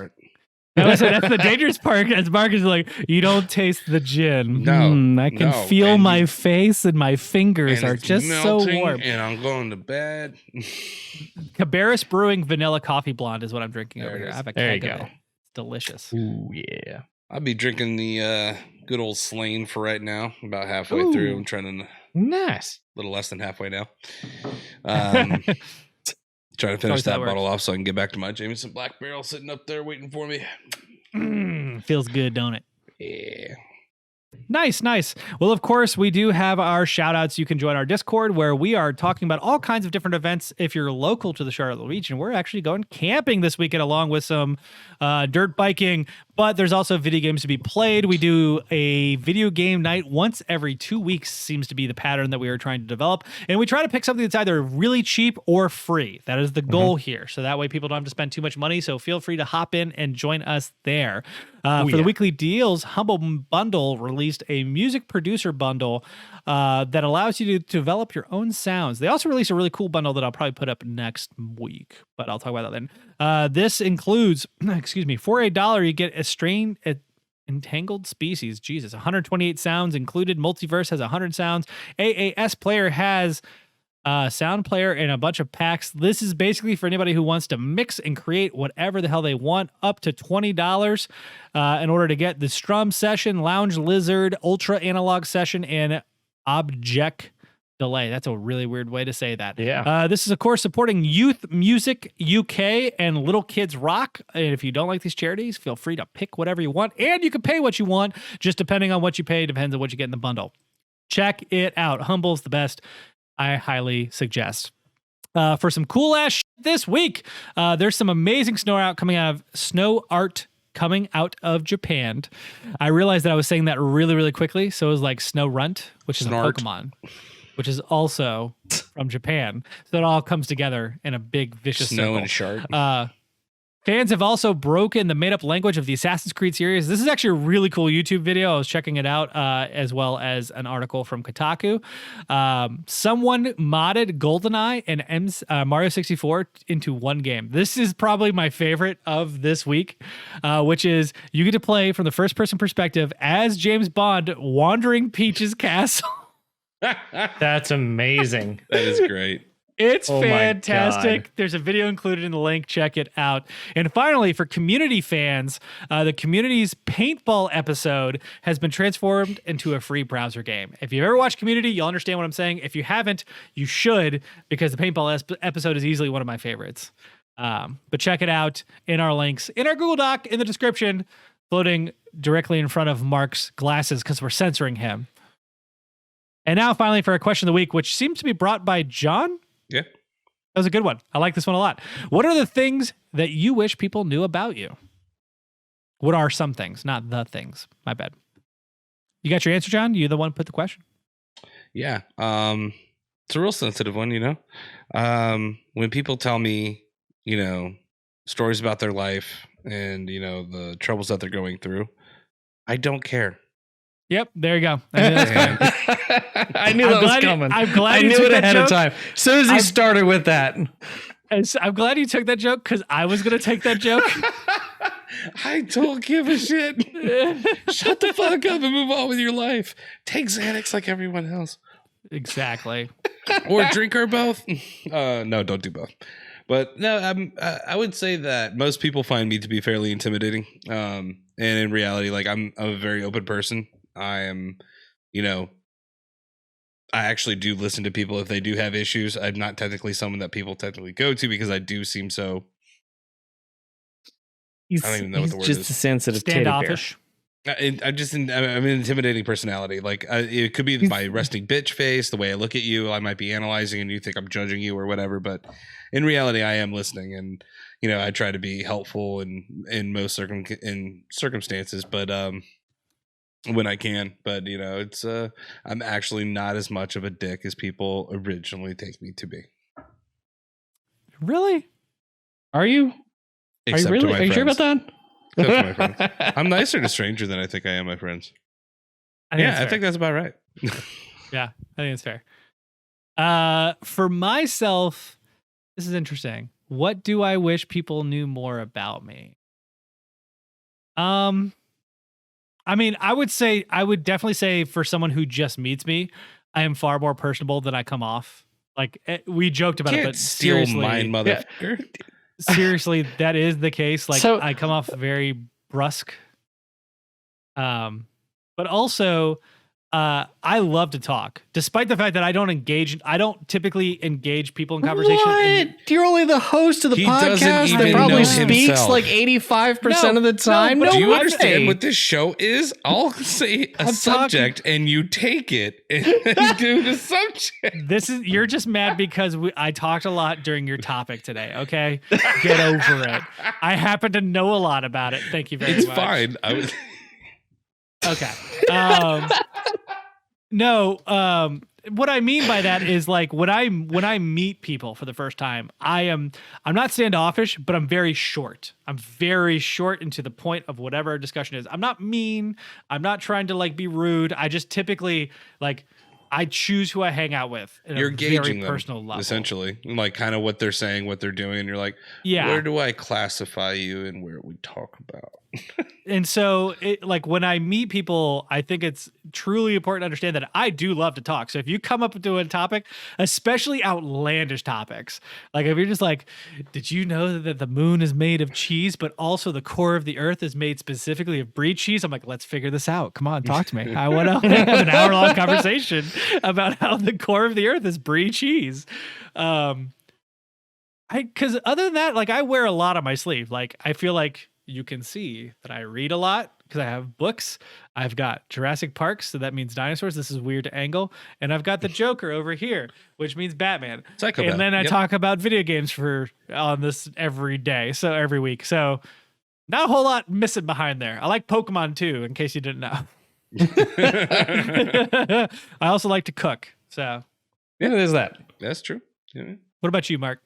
That's the dangerous part. As Mark is like, you don't taste the gin. No, I can feel my face and my fingers are just so warm. And I'm going to bed. Cabarrus Brewing Vanilla Coffee Blonde is what I'm drinking over here. I have a there you keg of go. it. It's delicious. Ooh, yeah. I'll be drinking the good old Slane for right now. About halfway through. I'm trying to Nice. a little less than halfway now. Trying to finish that bottle off so I can get back to my Jameson Black Barrel sitting up there waiting for me. Feels good, don't it? Yeah. Nice. Well, of course, we do have our shout outs. You can join our Discord where we are talking about all kinds of different events. If you're local to the Charlotte region, we're actually going camping this weekend along with some dirt biking, but there's also video games to be played. We do a video game night once every 2 weeks, seems to be the pattern that we are trying to develop. And we try to pick something that's either really cheap or free. That is the goal here. So that way people don't have to spend too much money. So feel free to hop in and join us there. For the weekly deals, Humble Bundle released a music producer bundle that allows you to develop your own sounds. They also released a really cool bundle that I'll probably put up next week, but I'll talk about that then. This includes, for $1, you get Entangled Species. Jesus, 128 sounds included. Multiverse has 100 sounds. AAS Player has sound player and a bunch of packs. This is basically for anybody who wants to mix and create whatever the hell they want, up to $20 in order to get the Strum Session, Lounge Lizard, Ultra Analog Session, and Object Delay. That's a really weird way to say that. Yeah. This is, of course, supporting Youth Music UK and Little Kids Rock. And if you don't like these charities, feel free to pick whatever you want. And you can pay what you want, just depending on what you pay, depends on what you get in the bundle. Check it out. Humble's the best. I highly suggest. For some cool ass shit this week, there's some amazing snow art coming out of Japan. I realized that I was saying that really, really quickly. So it was like Snow Runt, which is a Pokemon, which is also from Japan. So it all comes together in a big vicious Snow circle. and shark. Fans have also broken the made-up language of the Assassin's Creed series. This is actually a really cool YouTube video. I was checking it out, as well as an article from Kotaku. Someone modded GoldenEye and Mario 64 into one game. This is probably my favorite of this week, which is you get to play from the first-person perspective as James Bond wandering Peach's castle. That's amazing. That is great. It's fantastic. There's a video included in the link. Check it out. And finally, for community fans, the community's paintball episode has been transformed into a free browser game. If you've ever watched Community, you'll understand what I'm saying. If you haven't, you should, because the paintball episode is easily one of my favorites. But check it out in our links, in our Google Doc, in the description, floating directly in front of Mark's glasses because we're censoring him. And now, finally, for a question of the week, which seems to be brought by John. Yeah. That was a good one. I like this one a lot. What are the things that you wish people knew about you? What are some things? Not the things. My bad. You got your answer, John? You the one who put the question? Yeah. It's a real sensitive one, when people tell me, stories about their life and, the troubles that they're going through, I don't care. Yep, there you go. I knew that was coming. I'm glad I you knew took it that ahead joke. of time. As soon as he started with that. I'm glad you took that joke because I was going to take that joke. I don't give a shit. Shut the fuck up and move on with your life. Take Xanax like everyone else. Exactly. Or drink or both. No, don't do both. But no, I would say that most people find me to be fairly intimidating. And in reality, I'm a very open person. I am, I actually do listen to people if they do have issues. I'm not technically someone that people technically go to because I do seem so. I don't even know what the word just is. A sensitive standoffish. I'm an intimidating personality. It could be my resting bitch face, the way I look at you. I might be analyzing and you think I'm judging you or whatever, but in reality, I am listening, and I try to be helpful in most circumstances, but when I can. But it's I'm actually not as much of a dick as people originally take me to be. Really? Are you? Except Are you really? to my Are you sure about friends. that? Except to my friends. I'm nicer to strangers than I think I am my friends. I think that's about right. Yeah, I think it's fair. For myself, this is interesting. What do I wish people knew more about me? I would definitely say for someone who just meets me, I am far more personable than I come off. We joked about it, but steal seriously, mine, motherfucker. Seriously, that is the case. So- I come off very brusque. But also, I love to talk, despite the fact that I don't typically engage people in conversation. What? You're only the host of the He doesn't podcast even that probably know speaks himself. like 85% of the time. but No Do you way. understand what this show is? I'll say a subject and you take it and do the subject. You're just mad because I talked a lot during your topic today. Okay, get over it. I happen to know a lot about it. Thank you very It's much. fine. Okay. No. What I mean by that is like when I meet people for the first time, I'm not standoffish, but I'm very short. I'm very short and to the point of whatever our discussion is. I'm not mean. I'm not trying to like be rude. I just typically like I choose who I hang out with. You're gauging very personal level. essentially, like kind of what they're saying, what they're doing, and you're like, yeah, where do I classify you and where we talk about? And so, like when I meet people, I think it's truly important to understand that I do love to talk. So if you come up to a topic, especially outlandish topics, like if you're just like, did you know that the moon is made of cheese, but also the core of the earth is made specifically of brie cheese? I'm like, let's figure this out. Come on, talk to me. I want to have an hour-long conversation about how the core of the earth is brie cheese. Because other than that, like I wear a lot on my sleeve. Like I feel like you can see that I read a lot because I have books. I've got Jurassic Park, so that means dinosaurs. This is weird to angle. And I've got the Joker over here, which means Batman. Psychopath. And then I talk about video games on this every day, so every week. So not a whole lot missing behind there. I like Pokemon too, in case you didn't know. I also like to cook. So Yeah, there's that. That's true. Yeah. what about you, Mark?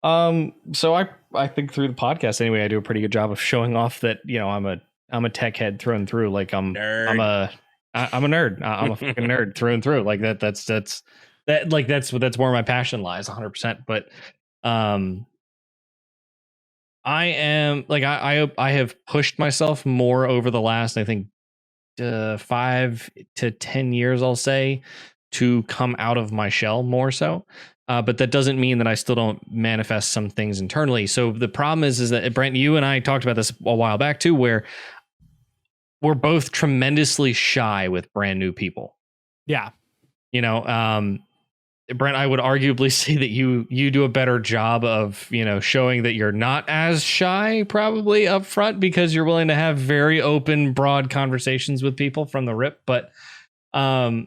So I think through the podcast anyway, I do a pretty good job of showing off that, you know, I'm a tech head through and through. Like I'm a nerd. I'm a fucking nerd through and through. Like that's where my passion lies 100%. But, I am like, I have pushed myself more over the last, I think, 5 to 10 years, I'll say, to come out of my shell more so. But that doesn't mean that I still don't manifest some things internally. So the problem is that Brent, you and I talked about this a while back too, where we're both tremendously shy with brand new people. Yeah. You know, Brent, I would arguably say that you do a better job of, you know, showing that you're not as shy probably up front because you're willing to have very open, broad conversations with people from the rip. But I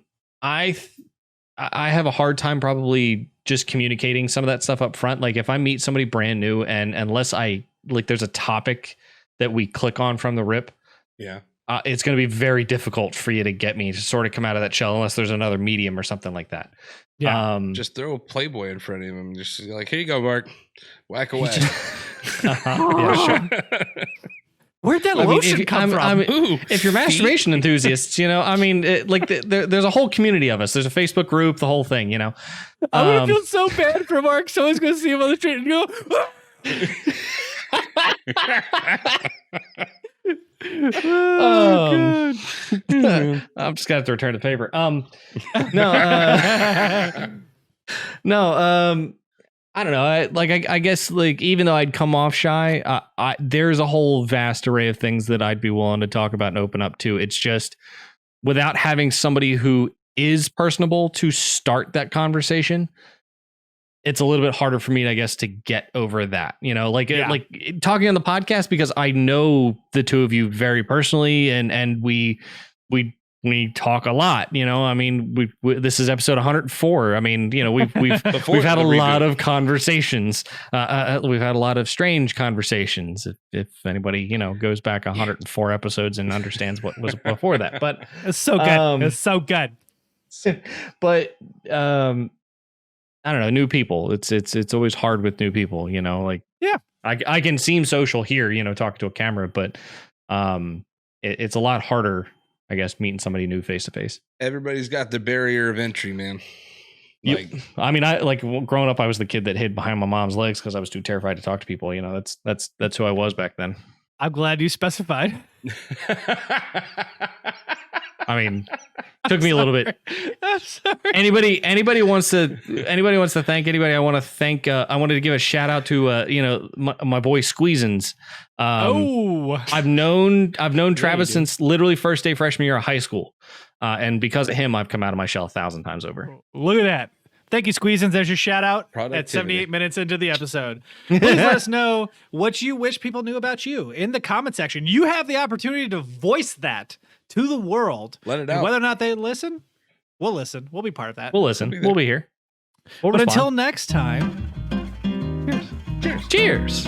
have a hard time probably just communicating some of that stuff up front. Like if I meet somebody brand new and unless there's a topic that we click on from the rip. Yeah. It's going to be very difficult for you to get me to sort of come out of that shell unless there's another medium or something like that. Yeah. Just throw a Playboy in front of him. Just like, here you go, Mark. Whack away. Yeah, sure. Where'd that lotion come from? Ooh, if you're masturbation enthusiasts, you know, I mean, there's a whole community of us. There's a Facebook group, the whole thing, you know. I'm gonna feel so bad for Mark. Someone's gonna see him on the street and go. God. I'm just gonna have to return the paper. I don't know. I guess like even though I'd come off shy, there's a whole vast array of things that I'd be willing to talk about and open up to. It's just without having somebody who is personable to start that conversation, it's a little bit harder for me, I guess, to get over that, you know, like talking on the podcast, because I know the two of you very personally and we talk a lot, you know, I mean, this is episode 104. I mean, you know, we've had a lot of conversations. We've had a lot of strange conversations. If anybody, you know, goes back 104 episodes and understands what was before that, but it's so good. It's so good. But, I don't know, new people. It's always hard with new people, you know, like, yeah, I can seem social here, you know, talking to a camera, but it's a lot harder, I guess, meeting somebody new face to face. Everybody's got the barrier of entry, man. Like, I mean, I like growing up, I was the kid that hid behind my mom's legs because I was too terrified to talk to people. You know, that's who I was back then. I'm glad you specified. I mean, took me a little bit. I'm sorry. Anybody wants to thank anybody? I want to thank. I wanted to give a shout out to my boy Squeezins. I've known Travis since literally first day freshman year of high school, and because of him, I've come out of my shell 1,000 times over. Look at that. Thank you, Squeezins. There's your shout out at 78 minutes into the episode. Please let us know what you wish people knew about you in the comment section. You have the opportunity to voice that to the world. Let it out. And whether or not they listen, we'll listen. We'll be part of that. We'll listen. We'll be here. We'll but respond. until next time, cheers. Cheers.